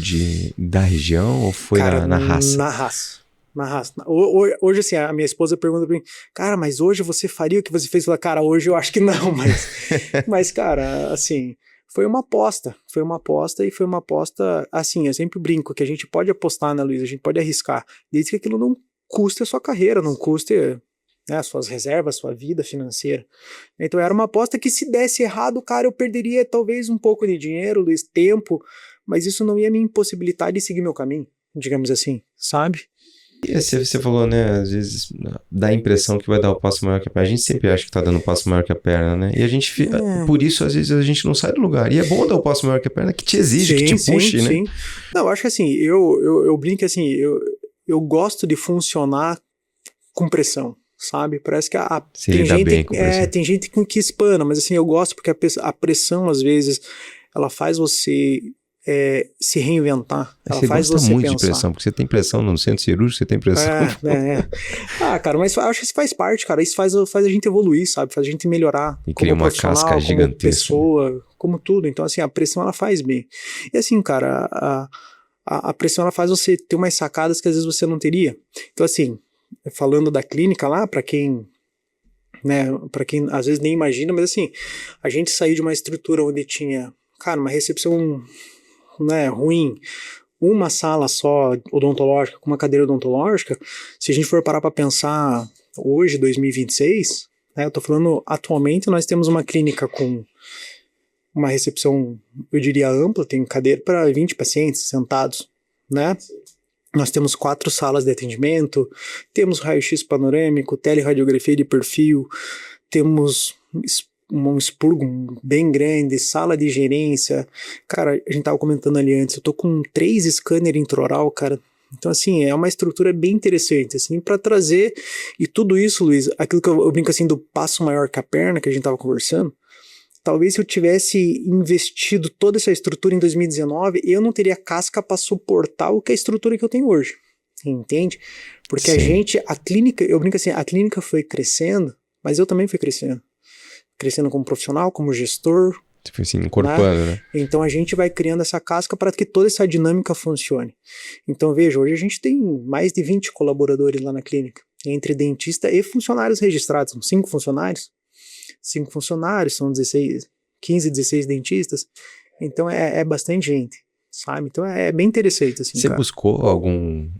da região ou foi cara, na raça? Na raça. Na raça. Hoje, assim, a minha esposa pergunta pra mim, cara, mas hoje você faria o que você fez? Eu falo, cara, hoje eu acho que não, mas cara, assim, foi uma aposta, e foi uma aposta, assim, eu sempre brinco que a gente pode apostar, né, Luiz? A gente pode arriscar, desde que aquilo não custe a sua carreira, não custe, né, as suas reservas, sua vida financeira. Então era uma aposta que se desse errado, cara, eu perderia talvez um pouco de dinheiro, Luiz, tempo, mas isso não ia me impossibilitar de seguir meu caminho, digamos assim, sabe? E você falou, né, às vezes dá a impressão que vai dar o passo maior que a perna. A gente sempre acha que tá dando um passo maior que a perna, né? E a gente, por isso, às vezes, a gente não sai do lugar. E é bom dar o passo maior que a perna, que te exige, que te puxe, né? Sim. Não, eu acho que assim, eu brinco assim, eu gosto de funcionar com pressão, sabe? Parece que tem gente que espana, mas assim, eu gosto porque a pressão, às vezes, ela faz você se reinventar. Ela faz você muito pensar. De pressão, porque você tem pressão no centro cirúrgico, você tem pressão. Ah, cara, mas eu acho que isso faz parte, cara. Isso faz a gente evoluir, sabe? Faz a gente melhorar. E cria uma casca gigantesca. Como pessoa, como tudo. Então, assim, a pressão, ela faz bem. E assim, cara, a pressão, ela faz você ter umas sacadas que às vezes você não teria. Então, assim, falando da clínica lá, pra quem às vezes nem imagina, mas assim, a gente saiu de uma estrutura onde tinha, cara, uma recepção, né, ruim, uma sala só odontológica, com uma cadeira odontológica. Se a gente for parar para pensar hoje, 2026, né, eu tô falando atualmente, nós temos uma clínica com uma recepção, eu diria, ampla, tem cadeira para 20 pacientes sentados, né? Nós temos 4 salas de atendimento, temos raio-x panorâmico, teleradiografia de perfil, temos um expurgo bem grande, sala de gerência. Cara, a gente tava comentando ali antes, eu tô com 3 scanners intraoral, cara. Então, assim, é uma estrutura bem interessante, assim, para trazer, e tudo isso, Luiz, aquilo que eu brinco assim do passo maior que a perna, que a gente tava conversando, talvez se eu tivesse investido toda essa estrutura em 2019, eu não teria casca para suportar o que é a estrutura que eu tenho hoje, entende? Porque sim, a clínica, eu brinco assim, a clínica foi crescendo, mas eu também fui crescendo como profissional, como gestor. Você foi assim, incorporando, né? Então a gente vai criando essa casca para que toda essa dinâmica funcione. Então veja, hoje a gente tem mais de 20 colaboradores lá na clínica, entre dentista e funcionários registrados, são 5 funcionários. 5 funcionários, são 15, 16 dentistas, então é bastante gente, sabe? Então é bem interessante, assim. Você buscou algum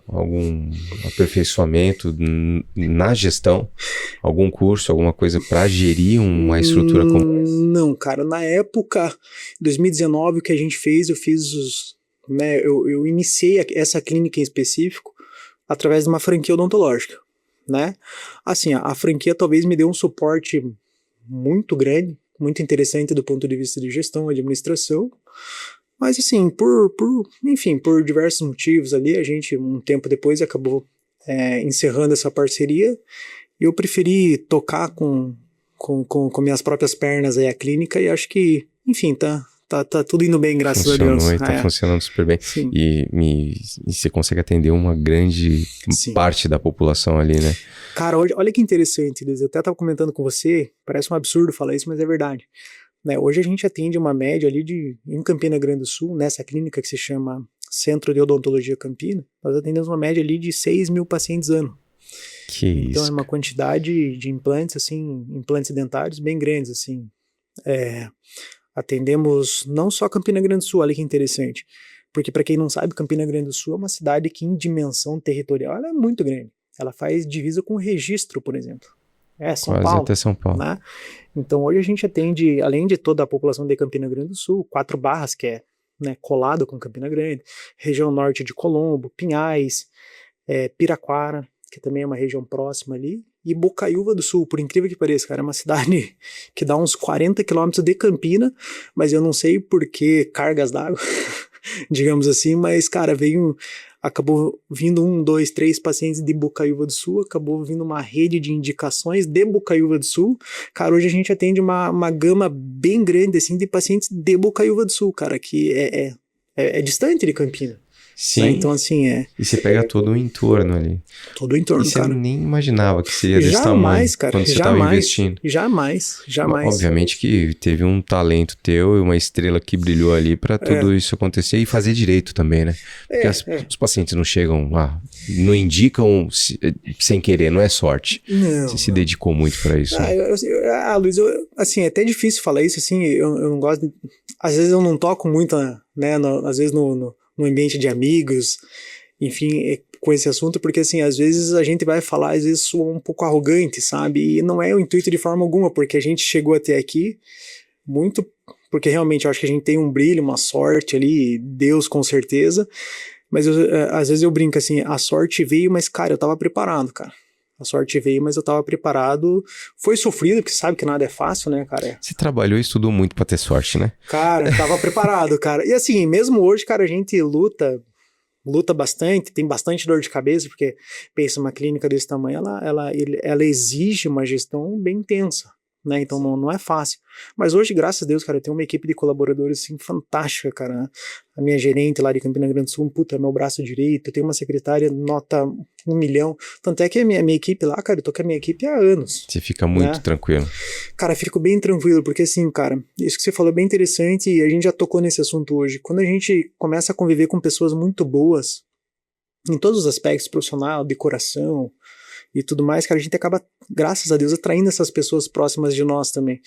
aperfeiçoamento na gestão? Algum curso, alguma coisa para gerir uma estrutura como essa? Não, cara, na época, 2019, o que a gente fez, eu iniciei essa clínica em específico através de uma franquia odontológica, né? Assim, a franquia talvez me deu um suporte muito grande, muito interessante do ponto de vista de gestão, administração, mas assim, por diversos motivos ali, a gente, um tempo depois, acabou encerrando essa parceria, e eu preferi tocar com minhas próprias pernas aí a clínica, e acho que, enfim, tá tudo indo bem, graças a Deus. Funcionou e tá funcionando super bem. Sim. E você consegue atender uma grande parte da população ali, né? Cara, olha que interessante, Liz. Eu até estava comentando com você, parece um absurdo falar isso, mas é verdade. Né? Hoje a gente atende uma média ali em Campina Grande do Sul, nessa clínica que se chama Centro de Odontologia Campina, nós atendemos uma média ali de 6 mil pacientes ano. Então é uma quantidade de implantes, assim, implantes dentários bem grandes, assim. Atendemos não só Campina Grande do Sul, olha que interessante, porque para quem não sabe, Campina Grande do Sul é uma cidade que em dimensão territorial ela é muito grande, ela faz divisa com o Registro, por exemplo, São Quase Paulo, até São Paulo, né? Então hoje a gente atende, além de toda a população de Campina Grande do Sul, 4 Barras, que é, né, colado com Campina Grande, região norte de Colombo, Pinhais, Piraquara, que também é uma região próxima ali, e Bocaiúva do Sul, por incrível que pareça, cara, é uma cidade que dá uns 40 quilômetros de Campina, mas eu não sei por que cargas d'água, digamos assim, mas, cara, veio acabou vindo 1, 2, 3 pacientes de Bocaiúva do Sul, acabou vindo uma rede de indicações de Bocaiúva do Sul. Cara, hoje a gente atende uma gama bem grande, assim, de pacientes de Bocaiúva do Sul, cara, que é distante de Campina. Sim. Né? Então, assim, E você pega todo o entorno ali. Todo o entorno, e você cara. nem imaginava que seria desse Jamais, tamanho cara, quando você estava investindo. Jamais. Obviamente que teve um talento teu e uma estrela que brilhou ali para tudo isso acontecer e fazer direito também, né? Porque os pacientes não chegam, não indicam sem querer, não é sorte. Não. Você se dedicou muito para isso. Luiz, assim, é até difícil falar isso, assim, eu não gosto de... Às vezes eu não toco muito, né, às vezes no ambiente de amigos, enfim, com esse assunto, porque assim, às vezes a gente vai falar, às vezes soa um pouco arrogante, sabe? E não é o intuito de forma alguma, porque a gente chegou até aqui muito, porque realmente eu acho que a gente tem um brilho, uma sorte ali, Deus com certeza, mas às vezes eu brinco assim, a sorte veio, mas cara, eu tava preparado, cara. A sorte veio, mas eu tava preparado. Foi sofrido, porque sabe que nada é fácil, né, cara? Você trabalhou e estudou muito pra ter sorte, né? Cara, eu tava preparado, cara. E assim, mesmo hoje, cara, a gente luta bastante, tem bastante dor de cabeça, porque, pensa, uma clínica desse tamanho, ela exige uma gestão bem intensa, né? Então não é fácil. Mas hoje, graças a Deus, cara, eu tenho uma equipe de colaboradores, assim, fantástica, cara. A minha gerente lá de Campina Grande do Sul, puta, é meu braço direito. Eu tenho uma secretária, nota 1 milhão. Tanto é que a minha equipe lá, cara, eu tô com a minha equipe há anos. Você fica muito tranquilo. Cara, fico bem tranquilo, porque assim, cara, isso que você falou é bem interessante e a gente já tocou nesse assunto hoje. Quando a gente começa a conviver com pessoas muito boas, em todos os aspectos, profissional, decoração e tudo mais, cara, a gente acaba, graças a Deus, atraindo essas pessoas próximas de nós também.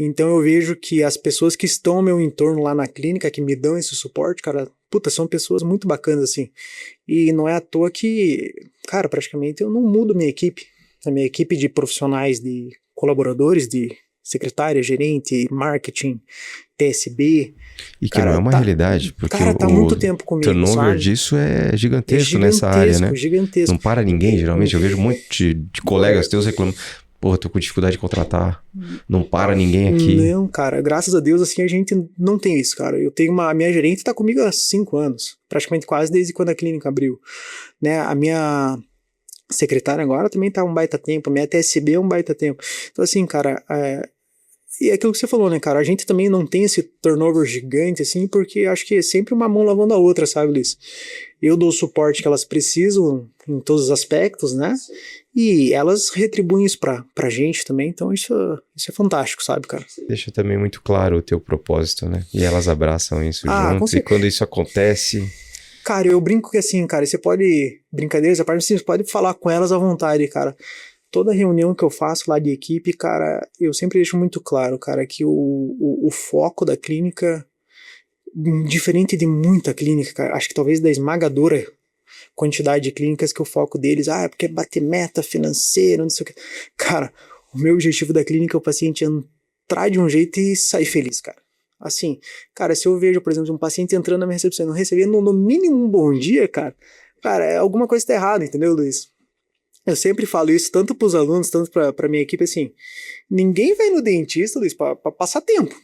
Então eu vejo que as pessoas que estão ao meu entorno lá na clínica, que me dão esse suporte, cara, puta, são pessoas muito bacanas, assim. E não é à toa que, cara, praticamente eu não mudo minha equipe. A minha equipe de profissionais, de colaboradores, de secretária, gerente, marketing, TSB. E que cara, não é uma realidade, porque cara, tá muito tempo comigo, turnover disso é gigantesco nessa área, né? Gigantesco. Não para ninguém, geralmente. Eu vejo um monte de colegas teus reclamando. Porra, tô com dificuldade de contratar. Não para ninguém aqui. Não, cara, graças a Deus, assim, a gente não tem isso, cara. Eu tenho a minha gerente tá comigo há 5 anos. Praticamente quase desde quando a clínica abriu. Né, a minha secretária agora também tá um baita tempo. A minha TSB é um baita tempo. Então, assim, cara, e é aquilo que você falou, né, cara? A gente também não tem esse turnover gigante, assim, porque acho que é sempre uma mão lavando a outra, sabe, Luiz? Eu dou o suporte que elas precisam em todos os aspectos, né? E elas retribuem isso pra gente também, então isso é fantástico, sabe, cara? Deixa também muito claro o teu propósito, né? E elas abraçam isso junto, e quando isso acontece... Cara, eu brinco que assim, cara, você pode... Brincadeiras, você pode falar com elas à vontade, cara. Toda reunião que eu faço lá de equipe, cara, eu sempre deixo muito claro, cara, que o foco da clínica, diferente de muita clínica, cara, acho que talvez da esmagadora quantidade de clínicas que o foco deles, é porque bater meta financeira, não sei o que. Cara, o meu objetivo da clínica é o paciente entrar de um jeito e sair feliz, cara. Assim, cara, se eu vejo, por exemplo, um paciente entrando na minha recepção e não recebendo no mínimo um bom dia, cara, alguma coisa tá errada, entendeu, Luiz? Eu sempre falo isso tanto pros alunos, tanto pra minha equipe, assim, ninguém vai no dentista, Luiz, pra passar tempo.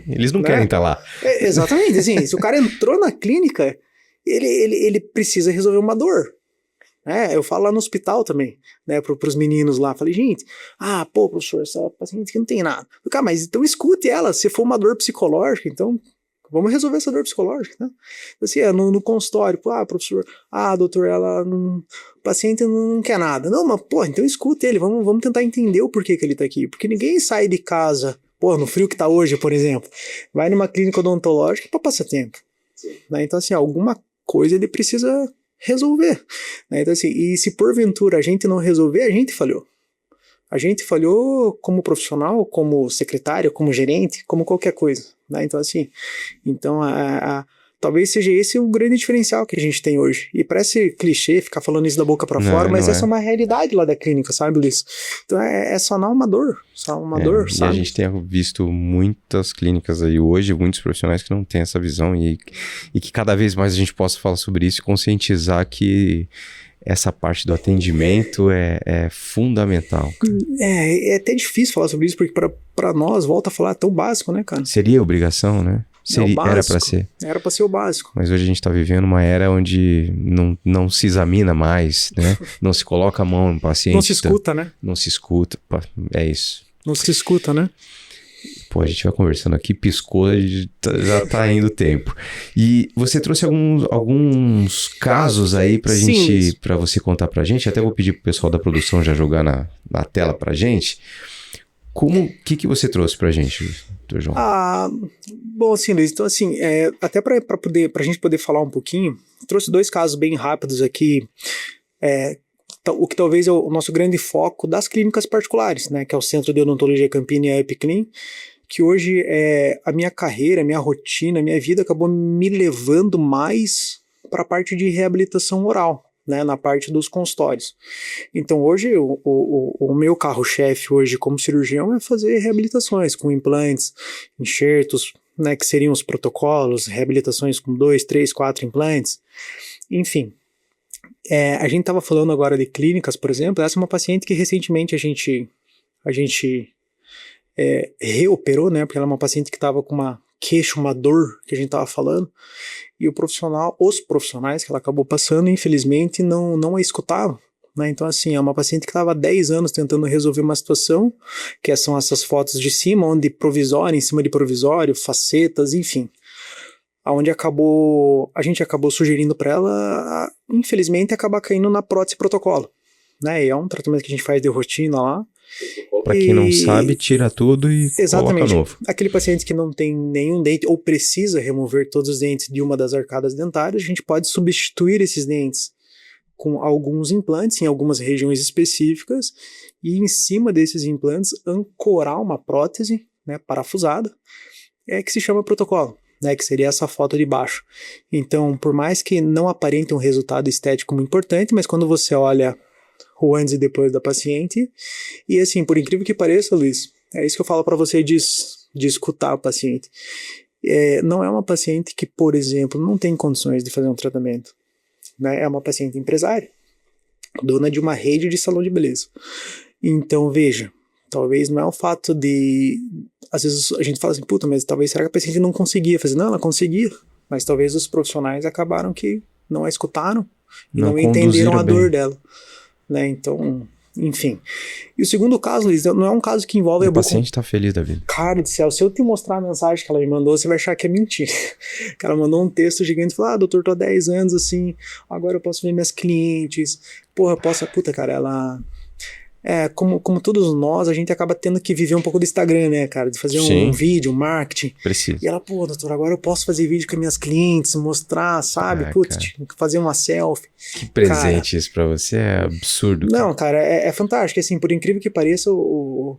Eles não querem estar lá. Exatamente, assim, se o cara entrou na clínica, ele precisa resolver uma dor. Eu falo lá no hospital também, né, pros meninos lá, falei, gente, pô, professor, essa paciente aqui não tem nada. Cara, mas então escute ela, se for uma dor psicológica, então vamos resolver essa dor psicológica, né? Assim, no consultório, professor, doutor, o paciente não quer nada. Não, mas, pô, então escute ele, vamos tentar entender o porquê que ele tá aqui, porque ninguém sai de casa, no frio que tá hoje, por exemplo, vai numa clínica odontológica pra passar tempo. Né? Então, assim, alguma coisa ele precisa resolver. Né? Então, assim, e se porventura a gente não resolver, a gente falhou. A gente falhou como profissional, como secretário, como gerente, como qualquer coisa. Né? Então, assim, talvez seja esse o grande diferencial que a gente tem hoje. E parece clichê ficar falando isso da boca pra fora, mas essa é uma realidade lá da clínica, sabe, Luiz? Então é sanar uma dor, dor, e sabe? A gente tem visto muitas clínicas aí hoje, muitos profissionais que não têm essa visão e que cada vez mais a gente possa falar sobre isso e conscientizar que essa parte do atendimento é fundamental. É até difícil falar sobre isso, porque para nós, volta a falar, é tão básico, né, cara? Seria obrigação, né? Era para ser. Era para ser o básico. Mas hoje a gente está vivendo uma era onde não se examina mais, né? Não se coloca a mão no paciente. Não se escuta, né? Não se escuta. É isso. Não se escuta, né? Pô, a gente vai conversando aqui, piscou, já tá indo o tempo. E você trouxe alguns casos aí pra gente, pra você contar pra gente. Até vou pedir pro pessoal da produção já jogar na tela pra gente. O que você trouxe pra gente, Dr. João? Bom, assim, Luiz, então assim, até pra gente poder falar um pouquinho, trouxe 2 casos bem rápidos aqui, o que talvez é o nosso grande foco das clínicas particulares, né, que é o Centro de Odontologia Campina e a Epiclin, que hoje a minha carreira, a minha rotina, a minha vida acabou me levando mais para a parte de reabilitação oral, né, na parte dos consultórios. Então hoje o meu carro-chefe hoje como cirurgião é fazer reabilitações com implantes, enxertos, né, que seriam os protocolos, reabilitações com 2, 3, 4 implantes, enfim. A gente estava falando agora de clínicas, por exemplo. Essa é uma paciente que recentemente a gente reoperou, né, porque ela é uma paciente que estava com uma queixa, uma dor que a gente estava falando, e os profissionais que ela acabou passando, infelizmente, não a escutavam, né? Então, assim, é uma paciente que estava há 10 anos tentando resolver uma situação, que são essas fotos de cima, onde provisório, em cima de provisório, facetas, enfim, onde a gente acabou sugerindo para ela, infelizmente, acabar caindo na prótese protocolo, né? E é um tratamento que a gente faz de rotina lá. Para quem não sabe, tira tudo e exatamente, coloca novo. Aquele paciente que não tem nenhum dente ou precisa remover todos os dentes de uma das arcadas dentárias, a gente pode substituir esses dentes com alguns implantes em algumas regiões específicas e em cima desses implantes ancorar uma prótese, né, parafusada, que se chama protocolo, né, que seria essa foto de baixo. Então, por mais que não aparente um resultado estético muito importante, mas quando você olha o antes e depois da paciente, e assim, por incrível que pareça, Luiz, é isso que eu falo para você de escutar o paciente. Não é uma paciente que, por exemplo, não tem condições de fazer um tratamento, né? É uma paciente empresária, dona de uma rede de salão de beleza. Então, veja, talvez não é o fato de... Às vezes a gente fala assim, puta, mas talvez será que a paciente não conseguia fazer? Não, ela conseguia, mas talvez os profissionais acabaram que não a escutaram e não entenderam a dor dela. Né? Então, enfim. E o segundo caso, Luiz, não é um caso que envolve... O paciente tá feliz da vida. Cara do céu, se eu te mostrar a mensagem que ela me mandou, você vai achar que é mentira. Ela mandou um texto gigante e falou, doutor, tô há 10 anos assim, agora eu posso ver minhas clientes, porra, puta, cara, ela... como todos nós, a gente acaba tendo que viver um pouco do Instagram, né, cara? De fazer um vídeo, um marketing. Precisa. E ela, pô, doutor, agora eu posso fazer vídeo com minhas clientes, mostrar, sabe? Putz, fazer uma selfie. Que presente, cara, isso pra você é absurdo. Cara. Não, cara, é fantástico. Assim, por incrível que pareça, o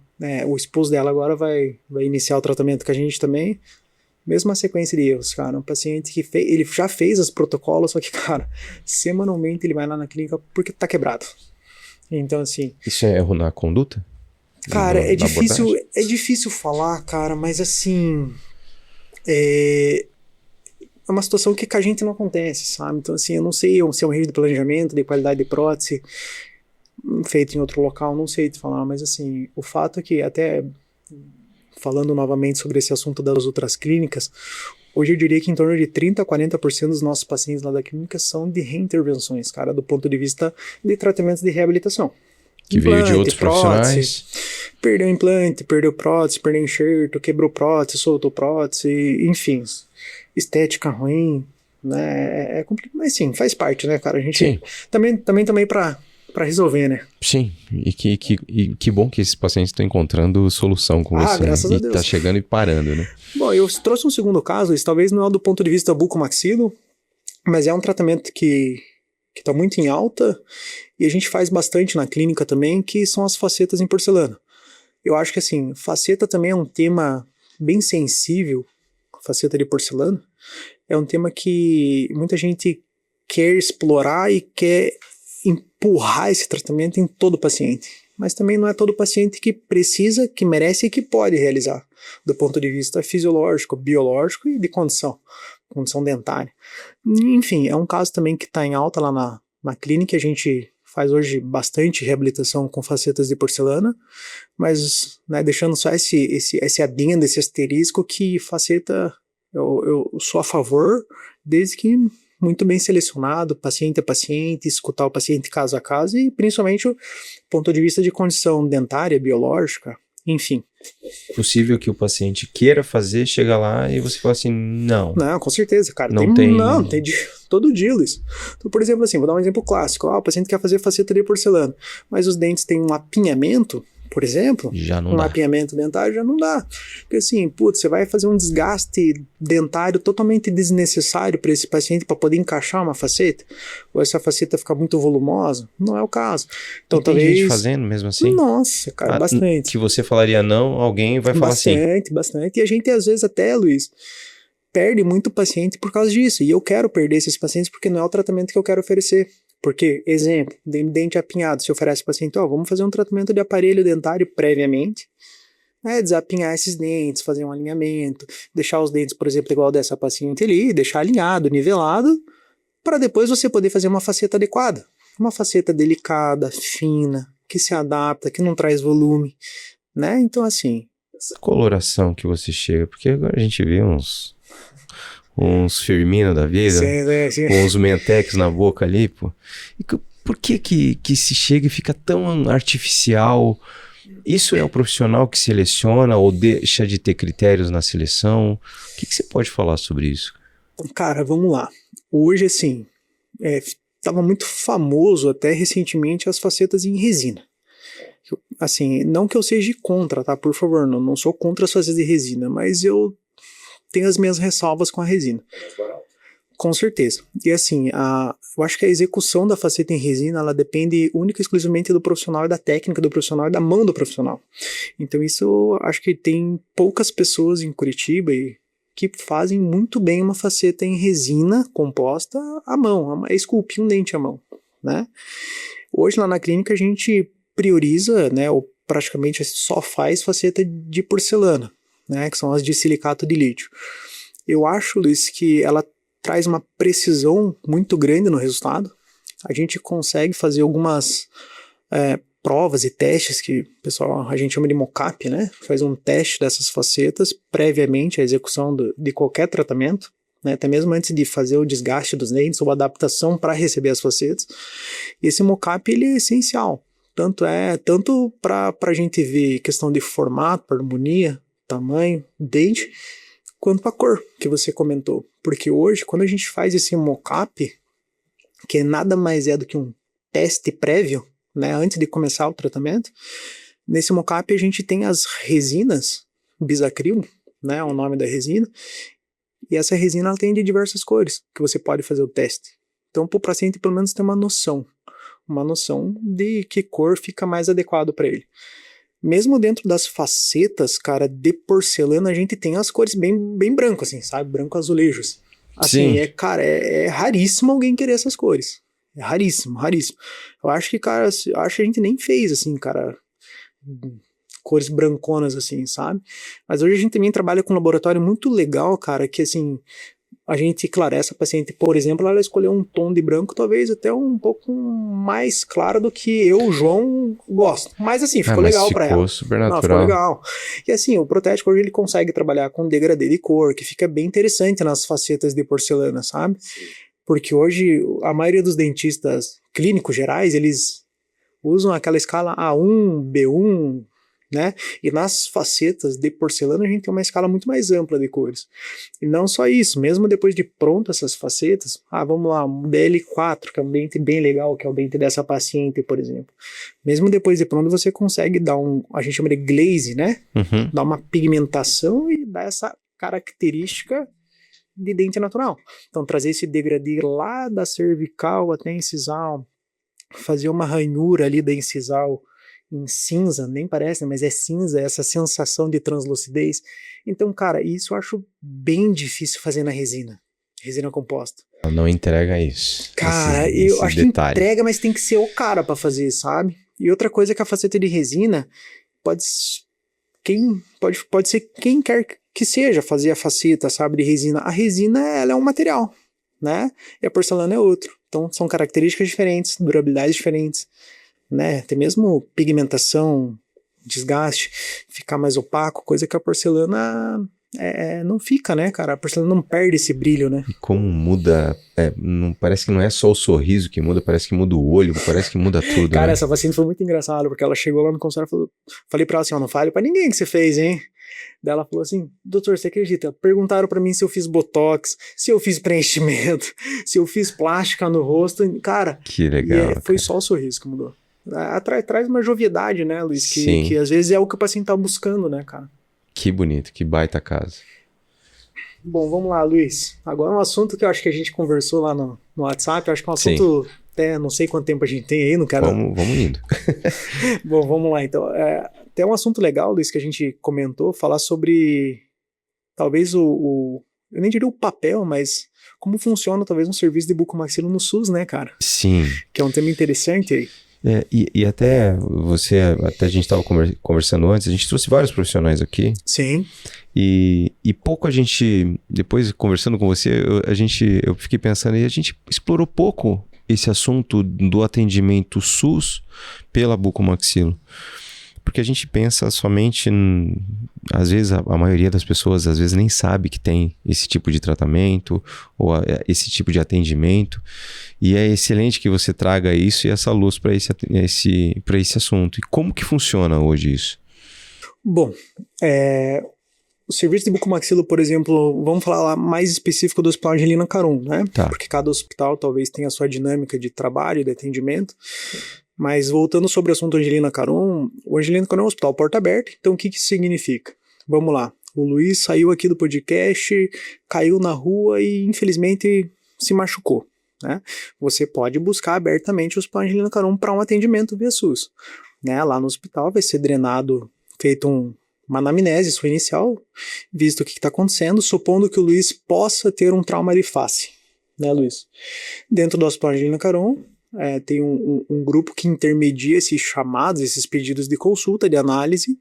esposo dela agora vai iniciar o tratamento com a gente também. Mesma sequência de erros, cara. Um paciente que ele já fez os protocolos, só que, cara, semanalmente ele vai lá na clínica porque tá quebrado. Então, assim... Isso é erro na conduta? Cara, é difícil falar, cara, mas assim... É uma situação que com a gente não acontece, sabe? Então, assim, eu não sei se é um erro de planejamento, de qualidade de prótese, feito em outro local, não sei te falar, mas assim, o fato é que até... Falando novamente sobre esse assunto das outras clínicas, hoje eu diria que em torno de 30% a 40% dos nossos pacientes lá da clínica são de reintervenções, cara, do ponto de vista de tratamentos de reabilitação. Que veio de outros profissionais. Perdeu implante, perdeu prótese, perdeu enxerto, quebrou prótese, soltou prótese, enfim, estética ruim, né, é complicado, mas sim, faz parte, né, cara, a gente também para resolver, né? Sim, e que bom que esses pacientes estão encontrando solução com você. Graças a Deus. Tá chegando e parando, né? Bom, eu trouxe um segundo caso, isso talvez não é do ponto de vista bucomaxilo, mas é um tratamento que tá muito em alta e a gente faz bastante na clínica também, que são as facetas em porcelana. Eu acho que assim, faceta também é um tema bem sensível, faceta de porcelana, é um tema que muita gente quer explorar e quer empurrar esse tratamento em todo paciente, mas também não é todo paciente que precisa, que merece e que pode realizar, do ponto de vista fisiológico, biológico e de condição dentária. Enfim, é um caso também que está em alta lá na clínica. A gente faz hoje bastante reabilitação com facetas de porcelana, mas, né, deixando só esse adendo, esse asterisco, que faceta Eu sou a favor, desde que muito bem selecionado, paciente a paciente, escutar o paciente caso a caso e principalmente o ponto de vista de condição dentária, biológica, enfim. Possível que o paciente queira fazer, chega lá e você fala assim, não. Não, com certeza, cara. Não tem todo dia isso. Então, por exemplo, assim, vou dar um exemplo clássico. O paciente quer fazer faceta de porcelana, mas os dentes têm um apinhamento, por exemplo, Já não um dá. apinhamento dentário já não dá. Porque assim, putz, você vai fazer um desgaste dentário totalmente desnecessário para esse paciente para poder encaixar uma faceta? Ou essa faceta ficar muito volumosa? Não é o caso. Então, E tem talvez... gente fazendo mesmo assim? Nossa, cara, bastante. Que você falaria não, alguém vai falar assim. Bastante. E a gente, às vezes, até, Luiz, perde muito paciente por causa disso. E eu quero perder esses pacientes porque não é o tratamento que eu quero oferecer. Porque, exemplo, dente apinhado, se oferece ao paciente, vamos fazer um tratamento de aparelho dentário previamente, desapinhar esses dentes, fazer um alinhamento, deixar os dentes, por exemplo, igual dessa paciente ali, deixar alinhado, nivelado, para depois você poder fazer uma faceta adequada. Uma faceta delicada, fina, que se adapta, que não traz volume, né? Então, assim... Essa coloração que você chega, porque agora a gente vê uns Firmino da vida, sim. com uns Mentex na boca ali, pô. E por que se chega e fica tão artificial? Isso é o profissional que seleciona ou deixa de ter critérios na seleção? O que você pode falar sobre isso? Cara, vamos lá. Hoje, assim, estava muito famoso até recentemente as facetas em resina. Assim, não que eu seja contra, tá? Por favor, não sou contra as facetas de resina, mas eu tenho as minhas ressalvas com a resina. Com certeza. E assim, eu acho que a execução da faceta em resina, ela depende única e exclusivamente do profissional e da técnica do profissional e da mão do profissional. Então isso, acho que tem poucas pessoas em Curitiba que fazem muito bem uma faceta em resina composta à mão, esculpir um dente à mão, né? Hoje lá na clínica a gente prioriza, né, ou praticamente só faz faceta de porcelana, né, que são as de silicato de lítio. Eu acho, Luiz, que ela traz uma precisão muito grande no resultado. A gente consegue fazer algumas provas e testes que, pessoal, a gente chama de mock-up, né? Faz um teste dessas facetas previamente à execução de qualquer tratamento, né? Até mesmo antes de fazer o desgaste dos dentes ou adaptação para receber as facetas. E esse mock-up, ele é essencial. Tanto para a gente ver questão de formato, harmonia, tamanho, dente, quanto para a cor, que você comentou. Porque hoje, quando a gente faz esse mock-up, que nada mais é do que um teste prévio, né, antes de começar o tratamento, nesse mock-up a gente tem as resinas bisacril, né, é o nome da resina, e essa resina ela tem de diversas cores, que você pode fazer o teste. Então, para o paciente, pelo menos, ter uma noção de que cor fica mais adequado para ele. Mesmo dentro das facetas, cara, de porcelana, a gente tem as cores bem branco, assim, sabe? Branco azulejos. Assim, é raríssimo alguém querer essas cores. É raríssimo. Eu acho que, cara, que a gente nem fez, assim, cara, cores branconas, assim, sabe? Mas hoje a gente também trabalha com um laboratório muito legal, cara, que, assim, a gente, claro, essa paciente, por exemplo, ela escolheu um tom de branco talvez até um pouco mais claro do que eu, João, gosto. Mas assim, ficou legal para ela. Ficou super natural. Ficou legal. E assim, o protético hoje ele consegue trabalhar com degradê de cor, que fica bem interessante nas facetas de porcelana, sabe? Porque hoje a maioria dos dentistas clínicos gerais, eles usam aquela escala A1, B1, né? E nas facetas de porcelana a gente tem uma escala muito mais ampla de cores. E não só isso, mesmo depois de pronto essas facetas, vamos lá, um DL4, que é um dente bem legal, que é o dente dessa paciente, por exemplo. Mesmo depois de pronto você consegue dar a gente chama de glaze, né? Uhum. Dar uma pigmentação e dar essa característica de dente natural. Então trazer esse degradê lá da cervical até a incisal, fazer uma ranhura ali da incisal em cinza, nem parece, mas é cinza, essa sensação de translucidez. Então, cara, isso eu acho bem difícil fazer na resina composta. Ela não entrega isso. Cara, eu acho que entrega, mas tem que ser o cara pra fazer, sabe? E outra coisa é que a faceta de resina pode ser quem quer que seja fazer a faceta, sabe, de resina. A resina, ela é um material, né? E a porcelana é outro. Então, são características diferentes, durabilidades diferentes, né? Até mesmo pigmentação, desgaste, ficar mais opaco, coisa que a porcelana não fica, né, cara? A porcelana não perde esse brilho, né? E como muda, não, parece que não é só o sorriso que muda, parece que muda o olho, parece que muda tudo, Cara, né? essa paciente foi muito engraçada, porque ela chegou lá no consultório e falou, falei pra ela assim, ó, não fale pra ninguém que você fez, hein? Daí ela falou assim, doutor, você acredita? Perguntaram pra mim se eu fiz botox, se eu fiz preenchimento, se eu fiz plástica no rosto. Cara, Que legal, foi cara. só o sorriso que mudou. Traz uma joviedade, né, Luiz? Sim. Que às vezes é o que o paciente tá buscando, né, cara? Que bonito, que baita casa. Bom, vamos lá, Luiz. Agora um assunto que eu acho que a gente conversou lá no WhatsApp, eu acho que é um assunto, até não sei quanto tempo a gente tem aí, não quero... Vamos indo. Bom, vamos lá, então. Tem um assunto legal, Luiz, que a gente comentou, falar sobre, talvez eu nem diria o papel, mas como funciona, talvez, um serviço de bucomaxilo no SUS, né, cara? Sim. Que é um tema interessante aí. E até a gente estava conversando antes, a gente trouxe vários profissionais aqui. Sim. E pouco a gente, depois conversando com você, eu fiquei pensando, e a gente explorou pouco esse assunto do atendimento SUS pela bucomaxilo. Porque a gente pensa somente, às vezes a maioria das pessoas às vezes nem sabe que tem esse tipo de tratamento ou esse tipo de atendimento, e é excelente que você traga isso e essa luz para esse assunto. E como que funciona hoje isso? Bom, o serviço de bucomaxilo, por exemplo, vamos falar lá mais específico do Hospital Angelina Caron, né? Tá. Porque cada hospital talvez tenha a sua dinâmica de trabalho, de atendimento. Mas voltando sobre o assunto Angelina Caron, o Angelina Caron é um hospital porta aberta, então o que isso significa? Vamos lá, o Luiz saiu aqui do podcast, caiu na rua e infelizmente se machucou, né? Você pode buscar abertamente o Hospital Angelina Caron para um atendimento via SUS, né? Lá no hospital vai ser drenado, feito uma anamnese sua inicial, visto o que está acontecendo, supondo que o Luiz possa ter um trauma de face, né, Luiz? Dentro do Hospital Angelina Caron, tem um grupo que intermedia esses chamados, esses pedidos de consulta, de análise,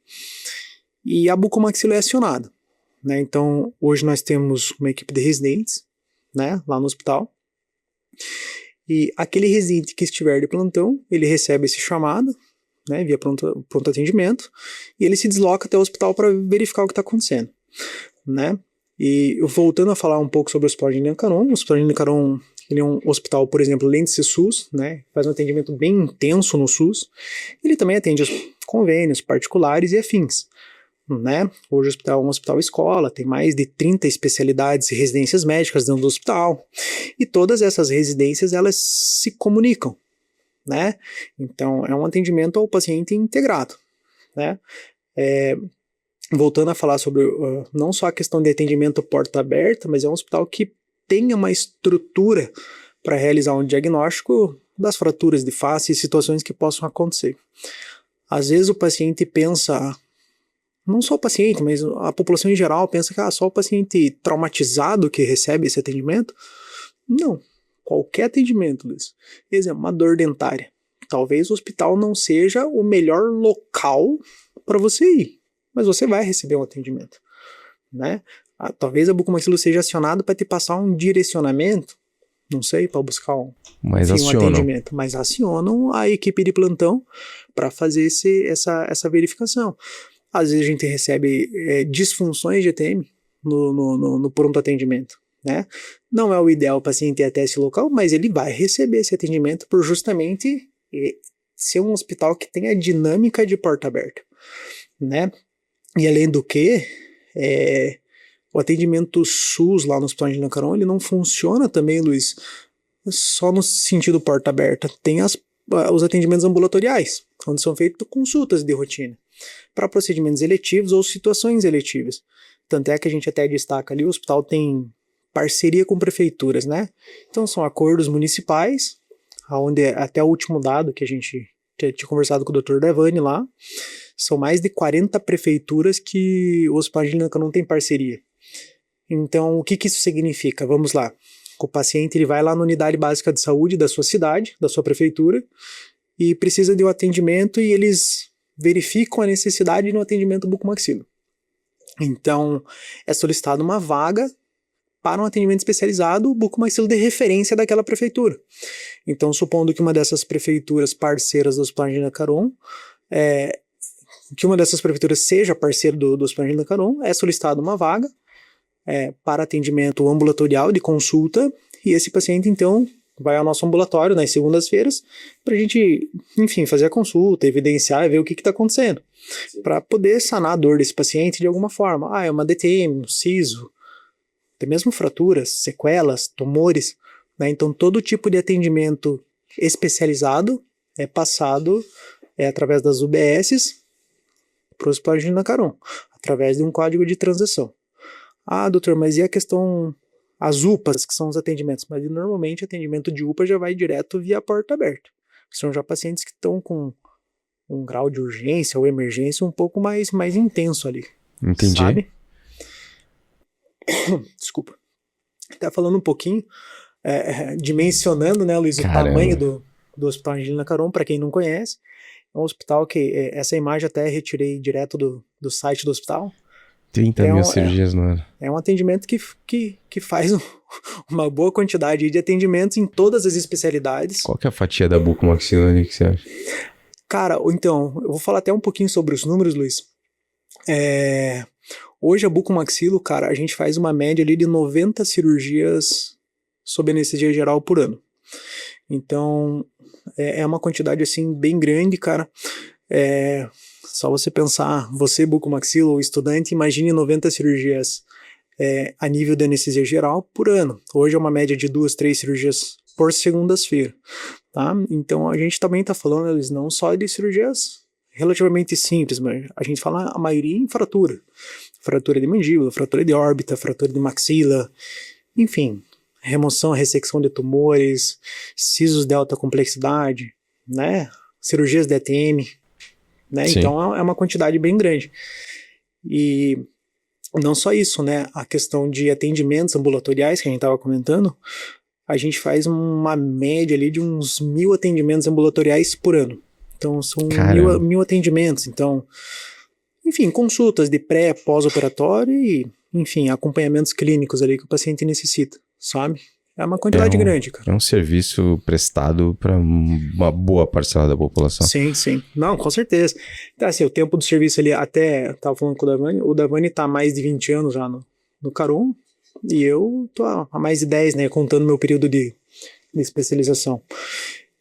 e a bucomaxilo é acionada, né? Então, hoje nós temos uma equipe de residentes, né, lá no hospital, e aquele residente que estiver de plantão, ele recebe esse chamado, né, via pronto atendimento, e ele se desloca até o hospital para verificar o que está acontecendo, né? E voltando a falar um pouco sobre o Hospital Angelina Caron, o Hospital Angelina Caron, ele é um hospital, por exemplo, além de ser SUS, né, faz um atendimento bem intenso no SUS, ele também atende os convênios particulares e afins, né? Hoje o hospital é um hospital escola, tem mais de 30 especialidades e residências médicas dentro do hospital, e todas essas residências, elas se comunicam, né? Então, é um atendimento ao paciente integrado, né? Voltando a falar sobre não só a questão de atendimento porta aberta, mas é um hospital que tenha uma estrutura para realizar um diagnóstico das fraturas de face e situações que possam acontecer. Às vezes o paciente pensa, não só o paciente, mas a população em geral pensa que só o paciente traumatizado que recebe esse atendimento. Não. Qualquer atendimento, Luiz. Exemplo, uma dor dentária. Talvez o hospital não seja o melhor local para você ir, mas você vai receber um atendimento, né? Talvez a bucomaxilo seja acionado para te passar um direcionamento, não sei, para buscar um atendimento, mas acionam a equipe de plantão para fazer essa verificação. Às vezes a gente recebe disfunções de ETM no pronto atendimento, né? Não é o ideal o paciente ir até esse local, mas ele vai receber esse atendimento por justamente ser um hospital que tem a dinâmica de porta aberta, né? E além do que, o atendimento SUS lá no Hospital Angelina Caron, ele não funciona também, Luiz, só no sentido porta aberta. Tem os atendimentos ambulatoriais, onde são feitas consultas de rotina para procedimentos eletivos ou situações eletivas. Tanto é que a gente até destaca ali, o hospital tem parceria com prefeituras, né? Então são acordos municipais, onde até o último dado que a gente tinha conversado com o Dr. Devani lá, são mais de 40 prefeituras que o Hospital Angelina Caron tem parceria. Então, o que isso significa? Vamos lá. O paciente ele vai lá na unidade básica de saúde da sua cidade, da sua prefeitura, e precisa de um atendimento e eles verificam a necessidade no atendimento bucomaxilo. Então, é solicitada uma vaga para um atendimento especializado bucomaxilo de referência daquela prefeitura. Então, supondo que uma dessas prefeituras parceiras do Hospital Angelina Caron, que uma dessas prefeituras seja parceiro do Hospital Angelina Caron, é solicitada uma vaga para atendimento ambulatorial de consulta, e esse paciente, então, vai ao nosso ambulatório nas segundas-feiras para a gente, enfim, fazer a consulta, evidenciar e ver o que está acontecendo, para poder sanar a dor desse paciente de alguma forma. É uma DTM, um siso, até mesmo fraturas, sequelas, tumores, né? Então, todo tipo de atendimento especializado é passado através das UBSs para o Hospital Angelina Caron, através de um código de transação. Doutor, mas e a questão, as UPAs, que são os atendimentos? Mas normalmente atendimento de UPA já vai direto via porta aberta. São já pacientes que estão com um grau de urgência ou emergência um pouco mais intenso ali. Entendi. Sabe? Desculpa. Tá falando um pouquinho, dimensionando, né, Luiz, Caramba. o tamanho do Hospital Angelina Caron, para quem não conhece. É um hospital que, essa imagem até retirei direto do site do hospital. 30 mil cirurgias no ano. É um atendimento que faz uma boa quantidade de atendimentos em todas as especialidades. Qual que é a fatia da bucomaxila ali que você acha? Cara, então, eu vou falar até um pouquinho sobre os números, Luiz. Hoje a bucomaxilo, cara, a gente faz uma média ali de 90 cirurgias sob anestesia geral por ano. Então, é uma quantidade, assim, bem grande, cara. Só você pensar, você bucomaxilo ou estudante, imagine 90 cirurgias a nível de anestesia geral por ano. Hoje é uma média de 2, 3 cirurgias por segundas-feira, tá? Então a gente também está falando, eles não só de cirurgias relativamente simples, mas a gente fala a maioria em fratura. Fratura de mandíbula, fratura de órbita, fratura de maxila, enfim, remoção, ressecção de tumores, sisos de alta complexidade, né? Cirurgias de ETM, né? Então é uma quantidade bem grande. E não só isso, né? A questão de atendimentos ambulatoriais que a gente estava comentando, a gente faz uma média ali de uns 1.000 atendimentos ambulatoriais por ano. Então são 1.000 atendimentos. Então, enfim, consultas de pré, pós-operatório e, enfim, acompanhamentos clínicos ali que o paciente necessita, sabe? É uma quantidade grande, cara. É um serviço prestado para uma boa parcela da população. Sim, sim. Não, com certeza. Então, assim, o tempo do serviço ali, até tava falando com o Davani tá há mais de 20 anos já no Caron, e eu tô há mais de 10, né, contando meu período de especialização.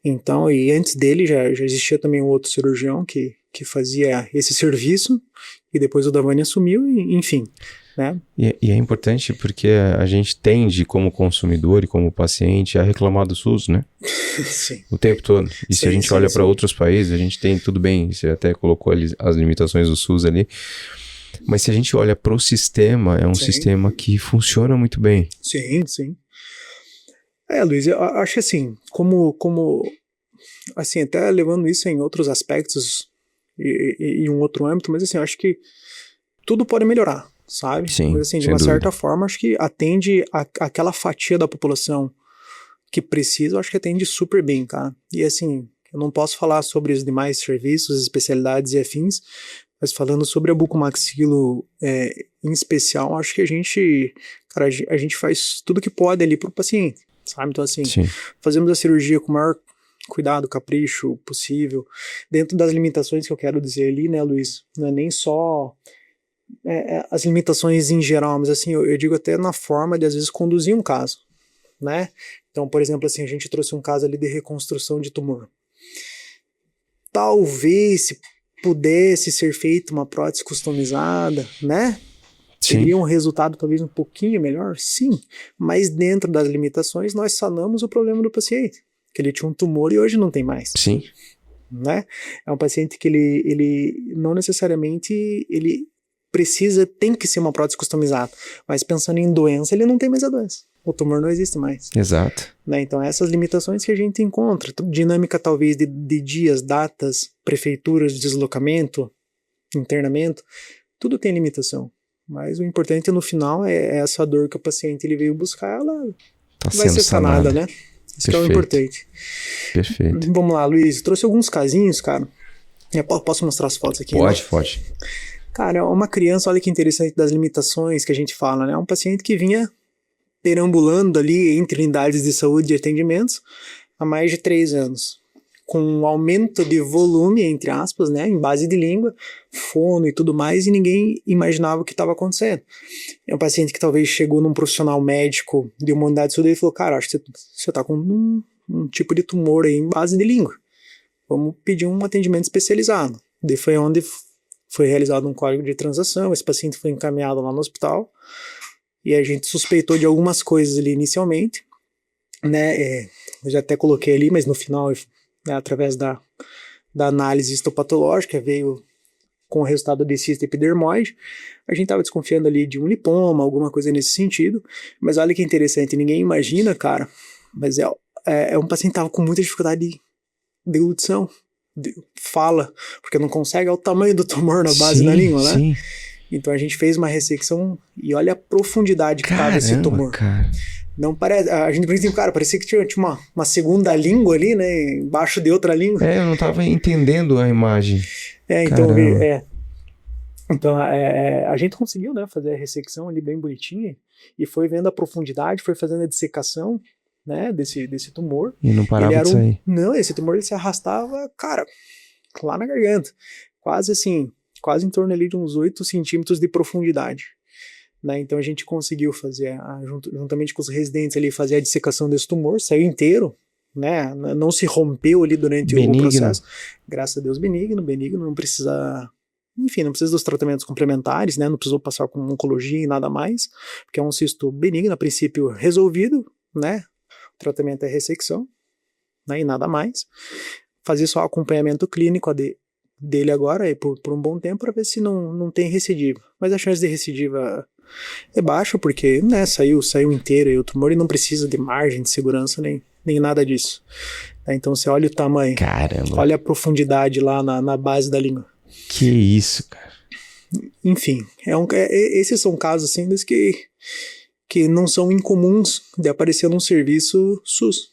Então, e antes dele já existia também um outro cirurgião que fazia esse serviço, e depois o Davani assumiu, e, enfim, né? E é importante porque a gente tende, como consumidor e como paciente, a reclamar do SUS, né? Sim. O tempo todo. E se a gente olha para outros países, a gente tem, tudo bem, você até colocou ali as limitações do SUS ali, mas se a gente olha para o sistema, é um sistema que funciona muito bem. Sim, sim. Luiz, eu acho assim, como assim, até levando isso em outros aspectos e em um outro âmbito, mas assim, eu acho que tudo pode melhorar, sabe? Sim, mas assim, de uma certa forma, acho que atende aquela fatia da população que precisa, eu acho que atende super bem, cara. E assim, eu não posso falar sobre os demais serviços, especialidades e afins, mas falando sobre a bucomaxilo em especial, acho que a gente faz tudo que pode ali pro paciente, sabe? Então assim, fazemos a cirurgia com o maior cuidado, capricho possível, dentro das limitações que eu quero dizer ali, né, Luiz? Não é nem só as limitações em geral, mas assim, eu digo até na forma de às vezes conduzir um caso, né? Então, por exemplo, assim, a gente trouxe um caso ali de reconstrução de tumor. Talvez se pudesse ser feita uma prótese customizada, né? Seria um resultado talvez um pouquinho melhor? Sim, mas dentro das limitações nós sanamos o problema do paciente, que ele tinha um tumor e hoje não tem mais. Sim. Né? É um paciente que ele não necessariamente ele tem que ser uma prótese customizada, mas pensando em doença, ele não tem mais a doença. O tumor não existe mais. Exato. Né? Então essas limitações que a gente encontra, dinâmica talvez de dias, datas, prefeituras, deslocamento, internamento, tudo tem limitação. Mas o importante no final é essa dor que o paciente ele veio buscar, ela vai ser sanada, né? Isso que é o importante. Perfeito. Vamos lá, Luiz. Trouxe alguns casinhos, cara. Posso mostrar as fotos aqui? Pode. Cara, é uma criança, olha que interessante das limitações que a gente fala, né? Um paciente que vinha perambulando ali entre unidades de saúde e atendimentos há mais de 3 anos. com um aumento de volume, entre aspas, né, em base de língua, fono e tudo mais, e ninguém imaginava o que estava acontecendo. É um paciente que talvez chegou num profissional médico de uma unidade de saúde e falou, cara, acho que você está com um tipo de tumor aí em base de língua. Vamos pedir um atendimento especializado. Daí foi onde foi realizado um código de transação, esse paciente foi encaminhado lá no hospital, e a gente suspeitou de algumas coisas ali inicialmente, né, eu já até coloquei ali, mas no final, né, através da análise histopatológica, veio com o resultado de cisto epidermoide, a gente estava desconfiando ali de um lipoma, alguma coisa nesse sentido, mas olha que interessante, ninguém imagina, cara, mas é um paciente que estava com muita dificuldade de deglutição, fala, porque não consegue, é o tamanho do tumor na base da língua, né? Sim. Então a gente fez uma ressecção e olha a profundidade que estava esse tumor. Cara. Não parece, a gente pensa, cara, parecia que tinha uma segunda língua ali, né, embaixo de outra língua. Eu não estava entendendo a imagem. Então, então a gente conseguiu, né, fazer a ressecção ali bem bonitinha e foi vendo a profundidade, foi fazendo a dissecação, né, desse tumor. E não parava de sair. Não, esse tumor ele se arrastava, cara, lá na garganta, quase em torno ali de uns 8 centímetros de profundidade. Né, então a gente conseguiu fazer, juntamente com os residentes ali, fazer a dissecação desse tumor, saiu inteiro, né, não se rompeu ali durante o processo. Graças a Deus, benigno, não precisa, enfim, não precisa dos tratamentos complementares, né, não precisou passar com oncologia e nada mais, porque é um cisto benigno, a princípio resolvido, né, o tratamento é ressecção, né, e nada mais. Fazer só acompanhamento clínico dele agora por um bom tempo para ver se não tem recidiva. Mas a chance de recidiva é baixa porque, né, saiu inteiro aí o tumor e não precisa de margem de segurança nem nada disso. Então você olha o tamanho, caramba, olha a profundidade lá na base da língua. Que isso, cara. Enfim, esses são casos assim que não são incomuns de aparecer num serviço SUS.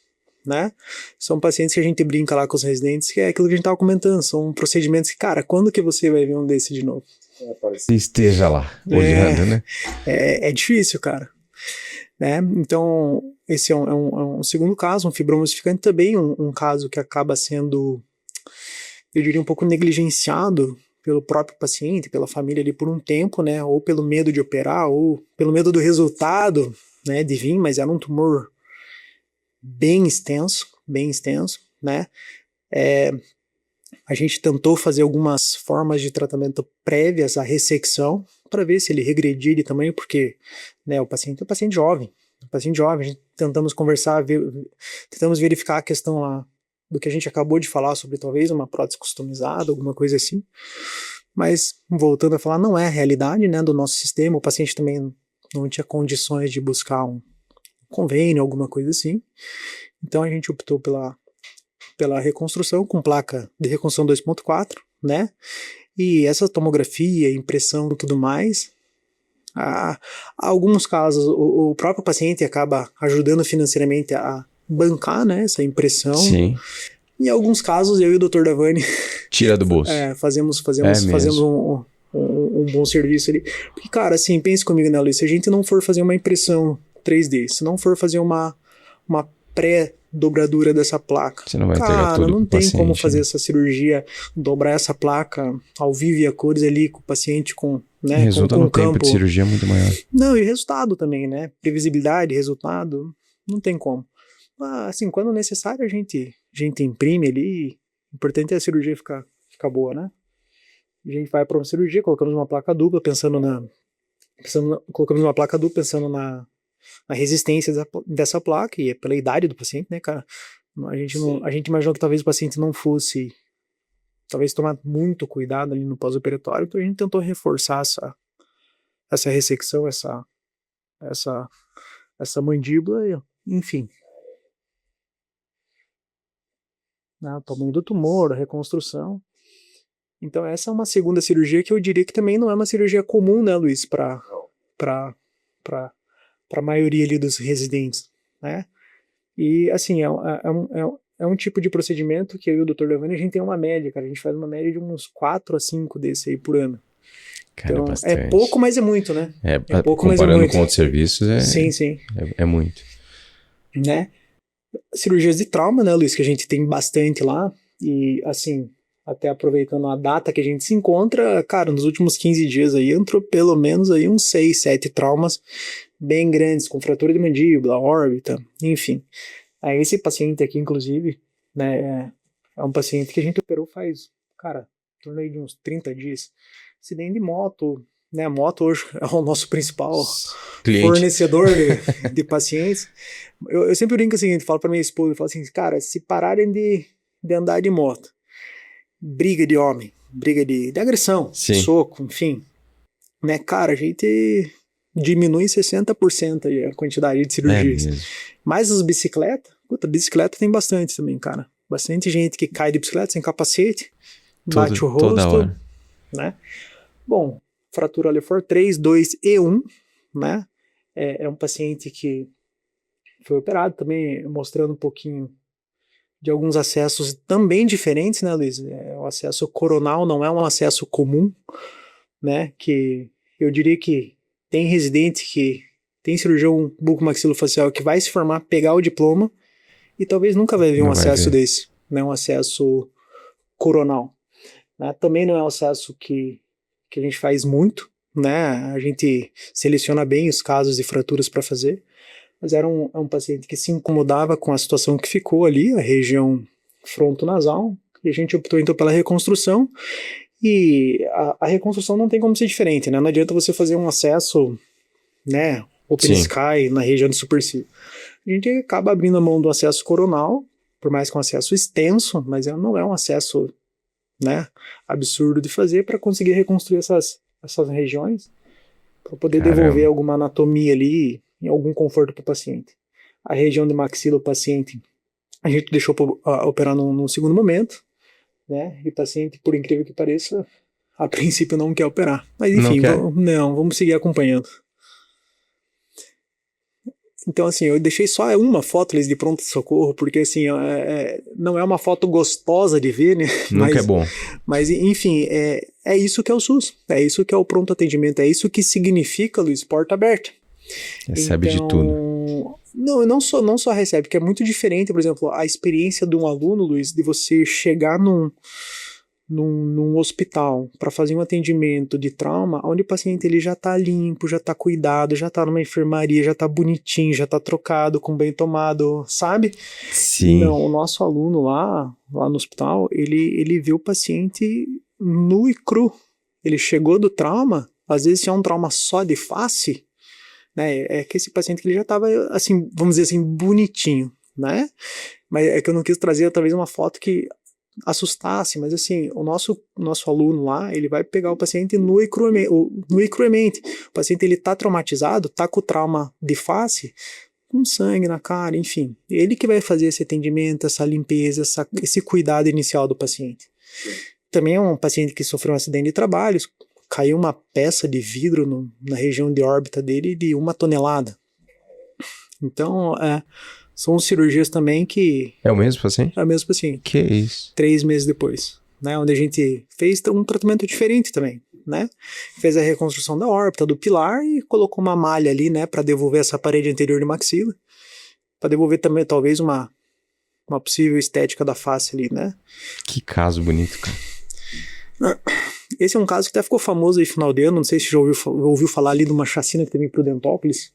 Né? São pacientes que a gente brinca lá com os residentes, que é aquilo que a gente estava comentando, são procedimentos que, cara, quando que você vai ver um desse de novo? Esteja lá, olhando, né? É difícil, cara. Né? Então, esse é um segundo caso, um fibroma ossificante também, um caso que acaba sendo, eu diria, um pouco negligenciado pelo próprio paciente, pela família ali por um tempo, né? Ou pelo medo de operar, ou pelo medo do resultado, né, de vir, mas era um tumor bem extenso, né? A gente tentou fazer algumas formas de tratamento prévias à ressecção para ver se ele regredia de tamanho, porque, né, o paciente é um paciente jovem, a gente tentamos conversar, tentamos verificar a questão lá do que a gente acabou de falar sobre talvez uma prótese customizada, alguma coisa assim, mas voltando a falar, não é a realidade, né, do nosso sistema, o paciente também não tinha condições de buscar um convênio, alguma coisa assim. Então a gente optou pela reconstrução com placa de reconstrução 2.4, né? E essa tomografia, impressão e tudo mais, alguns casos o próprio paciente acaba ajudando financeiramente a bancar, né, essa impressão. Sim. Em alguns casos eu e o Dr. Davani tira do bolso. Fazemos um bom serviço ali. Porque, cara, assim, pense comigo, né, Luiz? Se a gente não for fazer uma impressão 3D, se não for fazer uma pré-dobradura dessa placa, você não vai entregar tudo não tem paciente, como fazer essa cirurgia, dobrar essa placa ao vivo e a cores ali com o paciente com, né, resulta com no o campo. tempo de cirurgia muito maior. Não, e resultado também, né? Previsibilidade, resultado, não tem como. Mas, assim, quando necessário a gente imprime ali, o importante é a cirurgia ficar boa, né? A gente vai para uma cirurgia, colocamos uma placa dupla pensando na resistência dessa placa, e é pela idade do paciente, né, cara? A gente imaginou que talvez o paciente não fosse, talvez tomar muito cuidado ali no pós-operatório, então a gente tentou reforçar essa ressecção, essa mandíbula, enfim. O tamanho do tumor, a reconstrução. Então essa é uma segunda cirurgia que eu diria que também não é uma cirurgia comum, né, Luiz, para a maioria ali dos residentes, né? E assim, é um tipo de procedimento que eu e o Dr. Levani, a gente tem uma média, cara, a gente faz uma média de uns 4 a 5 desse aí por ano. Cara, então, bastante. É pouco, mas é muito, né? É pouco, mas é muito. Comparando com outros serviços, sim. É muito. Né? Cirurgias de trauma, né, Luiz, que a gente tem bastante lá, E, assim, até aproveitando a data que a gente se encontra, cara, nos últimos 15 dias aí entrou pelo menos aí uns 6, 7 traumas bem grandes, com fratura de mandíbula, órbita, enfim. Aí esse paciente aqui, inclusive, né, é um paciente que a gente operou faz, cara, em torno aí de uns 30 dias. Acidente de moto, né, a moto hoje é o nosso principal fornecedor de pacientes. Eu sempre brinco o seguinte, falo pra minha esposa, eu falo assim, cara, se pararem de andar de moto, briga de homem, briga de agressão, soco, enfim, né, cara, a gente diminui 60% aí a quantidade de cirurgias. Mas as bicicletas, bicicleta tem bastante também, cara. Bastante gente que cai de bicicleta sem capacete, bate o rosto, né? Bom, fratura Lefort 3, 2 e 1, né? É um paciente que foi operado também, mostrando um pouquinho de alguns acessos também diferentes, né, Luiz? O acesso coronal não é um acesso comum, né? Que eu diria que tem residente que tem cirurgião bucomaxilofacial que vai se formar, pegar o diploma e talvez nunca vai ver um acesso desse, né? Um acesso coronal. Né? Também não é um acesso que a gente faz muito, né? A gente seleciona bem os casos de fraturas para fazer, mas era um paciente que se incomodava com a situação que ficou ali, a região frontonasal, e a gente optou então pela reconstrução, e a reconstrução não tem como ser diferente, né? Não adianta você fazer um acesso, né, open sky na região de supercílio. A gente acaba abrindo a mão do acesso coronal, por mais que um acesso extenso, mas não é um acesso, né, absurdo de fazer para conseguir reconstruir essas regiões, para poder devolver alguma anatomia ali e algum conforto para o paciente. A região de maxila, o paciente, a gente deixou operar num segundo momento, né, e o paciente, por incrível que pareça, a princípio não quer operar. Mas enfim, vamos seguir acompanhando. Então, assim, eu deixei só uma foto de pronto-socorro, porque, assim, não é uma foto gostosa de ver, né? Nunca é bom. Mas, enfim, é isso que é o SUS, é isso que é o pronto-atendimento, é isso que significa, Luiz, porta aberta. Recebe de tudo. Não só recebe, porque é muito diferente, por exemplo, a experiência de um aluno, Luiz, de você chegar num hospital para fazer um atendimento de trauma, onde o paciente ele já tá limpo, já tá cuidado, já tá numa enfermaria, já tá bonitinho, já tá trocado, com bem tomado, sabe? Sim. Então, o nosso aluno lá no hospital, ele vê o paciente nu e cru. Ele chegou do trauma, às vezes se é um trauma só de face, né? É que esse paciente ele já tava, assim, vamos dizer assim, bonitinho, né? Mas é que eu não quis trazer talvez uma foto que assustasse, mas assim, o nosso aluno lá, ele vai pegar o paciente nu e cruamente. O paciente, ele tá traumatizado, tá com trauma de face, com sangue na cara, enfim. Ele que vai fazer esse atendimento, essa limpeza, esse cuidado inicial do paciente. Também é um paciente que sofreu um acidente de trabalho, caiu uma peça de vidro na região de órbita dele de 1 tonelada. Então, são cirurgias também que... É o mesmo paciente? É o mesmo paciente. Que isso? 3 meses depois, né? Onde a gente fez um tratamento diferente também, né? Fez a reconstrução da órbita, do pilar e colocou uma malha ali, né? Para devolver essa parede anterior de maxila. Para devolver também, talvez, uma possível estética da face ali, né? Que caso bonito, cara. Esse é um caso que até ficou famoso aí no final de ano. Não sei se já ouviu falar ali de uma chacina que teve em Prudentópolis.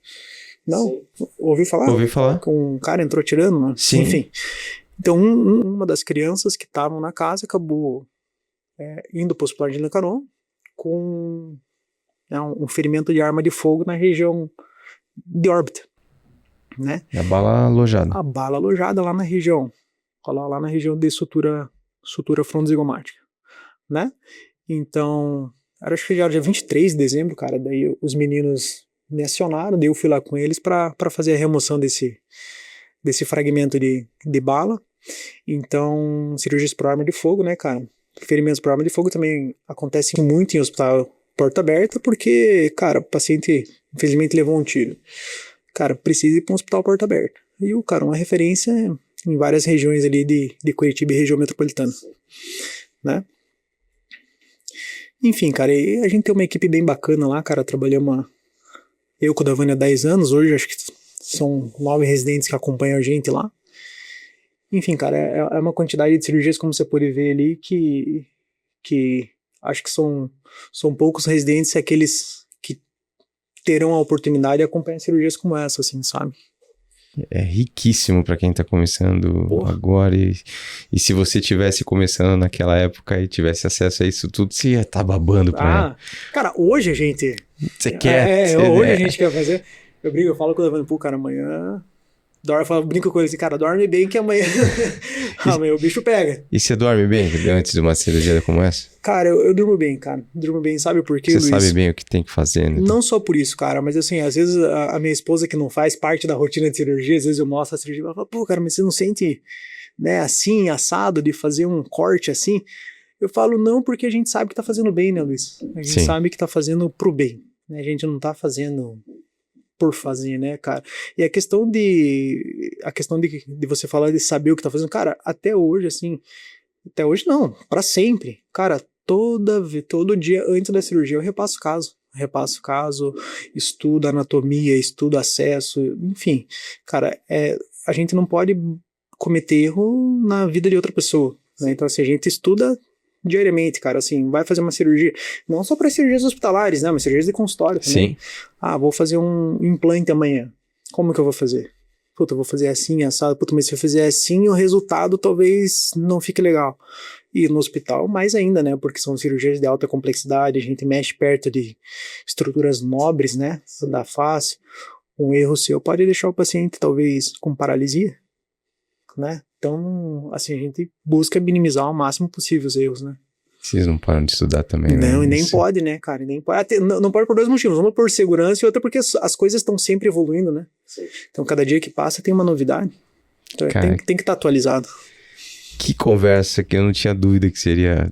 Não? Sim. Ouviu falar? Ouvi falar. Com um cara entrou tirando, né? Sim. Enfim. Então, uma das crianças que estavam na casa acabou indo para o hospital de Lecaron com um ferimento de arma de fogo na região de órbita, né? A bala alojada. A bala alojada lá na região. Lá na região de sutura frontozigomática, né? Então, acho que já era dia 23 de dezembro, cara. Daí os meninos me acionaram, daí eu fui lá com eles para fazer a remoção desse fragmento de bala. Então, cirurgias por arma de fogo, né, cara? Ferimentos por arma de fogo também acontecem muito em hospital porta aberta, porque, cara, o paciente infelizmente levou um tiro. Cara, precisa ir para um hospital porta aberta. E o cara, uma referência em várias regiões ali de Curitiba e região metropolitana, né? Enfim, cara, e a gente tem uma equipe bem bacana lá, cara, trabalhamos eu com o Davani há 10 anos, hoje acho que são 9 residentes que acompanham a gente lá. Enfim, cara, é uma quantidade de cirurgias, como você pode ver ali, que acho que são poucos residentes aqueles que terão a oportunidade de acompanhar cirurgias como essa, assim, sabe? É riquíssimo para quem tá começando agora. E se você tivesse começando naquela época e tivesse acesso a isso tudo, você ia estar babando pra... Cara, hoje a gente... Você quer... hoje a gente quer fazer... Eu falo com o Levando, cara, amanhã... brinco com ele assim, cara, dorme bem que amanhã... amanhã o bicho pega. E você dorme bem antes de uma cirurgia como essa? Cara, eu durmo bem, cara. Durmo bem, sabe por quê, Luiz? Você sabe bem o que tem que fazer, né? Não só por isso, cara, mas assim, às vezes a minha esposa que não faz parte da rotina de cirurgia, às vezes eu mostro a cirurgia e ela fala, pô, cara, mas você não sente, né, assim, assado de fazer um corte assim? Eu falo, não, porque a gente sabe que tá fazendo bem, né, Luiz? A gente sabe que tá fazendo pro bem, né? A gente não tá fazendo por fazer, né, cara? E a questão de você falar de saber o que tá fazendo, cara, até hoje, assim, até hoje não, pra sempre, cara, todo dia antes da cirurgia eu repasso o caso, estudo anatomia, estudo acesso, enfim, cara, a gente não pode cometer erro na vida de outra pessoa, né? Então, assim, a gente estuda diariamente, cara, assim, vai fazer uma cirurgia, não só para cirurgias hospitalares, né, mas cirurgias de consultório também. Sim. Vou fazer um implante amanhã, como que eu vou fazer? Puta, eu vou fazer assim, assado, puta, mas se eu fizer assim, o resultado talvez não fique legal. E no hospital, mais ainda, né, porque são cirurgias de alta complexidade, a gente mexe perto de estruturas nobres, né, da face, um erro seu pode deixar o paciente talvez com paralisia, né? Então, assim, a gente busca minimizar ao máximo possível os erros, né? Vocês não param de estudar também, né? Não, e nem pode, né, cara? Nem pode. Não pode por dois motivos. Uma por segurança e outra porque as coisas estão sempre evoluindo, né? Sim. Então, cada dia que passa tem uma novidade. Então, cara, tem que estar atualizado. Que conversa que eu não tinha dúvida que seria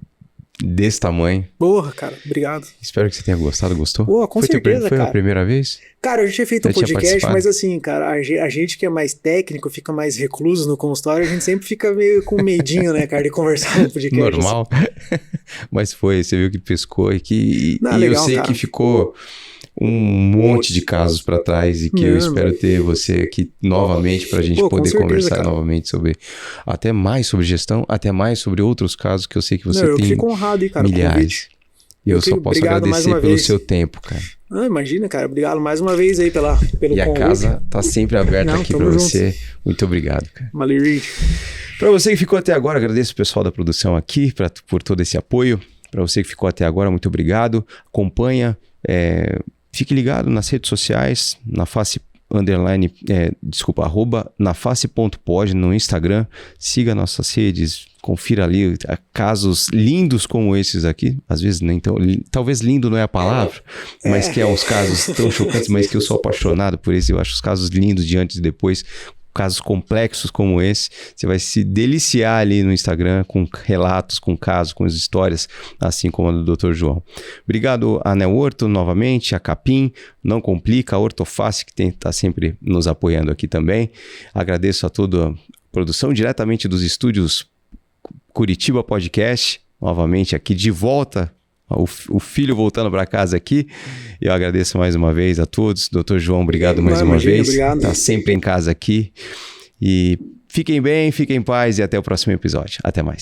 desse tamanho. Porra, cara, obrigado. Espero que você tenha gostado, gostou? Pô, com certeza, foi cara. A primeira vez? Cara, eu já tinha feito um podcast, mas assim, cara, a gente que é mais técnico, fica mais recluso no consultório, a gente sempre fica meio com medinho, né, cara, de conversar no podcast. Normal. Assim. Mas você viu que pescou e legal, eu sei, cara, que ficou um monte de casos para trás e que eu espero ter você aqui novamente para a gente poder conversar, cara, novamente sobre, até mais sobre gestão, até mais sobre outros casos que eu sei que você tem. Eu fico honrado, cara, milhares. E eu só posso agradecer pelo seu tempo, cara. Imagina, cara. Obrigado mais uma vez aí pelo convite. A casa tá sempre aberta aqui para você. Muito obrigado, cara. Valeu, Reed. Para você que ficou até agora, agradeço o pessoal da produção aqui por todo esse apoio. Para você que ficou até agora, muito obrigado. Acompanha, fique ligado nas redes sociais, na face @naface.pod no Instagram. Siga nossas redes, confira ali casos lindos como esses aqui. Às vezes nem tão... Talvez lindo não é a palavra, mas que é uns casos tão chocantes, mas que eu sou apaixonado por isso. Eu acho os casos lindos de antes e depois. Casos complexos como esse, você vai se deliciar ali no Instagram com relatos, com casos, com as histórias, assim como a do Dr. João. Obrigado a Neo Orto novamente, a Capim, Não Complica, a Ortoface que está sempre nos apoiando aqui também. Agradeço a toda a produção diretamente dos estúdios Curitiba Podcast, novamente aqui de volta. O filho voltando para casa aqui. Eu agradeço mais uma vez a todos. Dr. João, obrigado mais uma vez. Está sempre em casa aqui. E fiquem bem, fiquem em paz e até o próximo episódio. Até mais.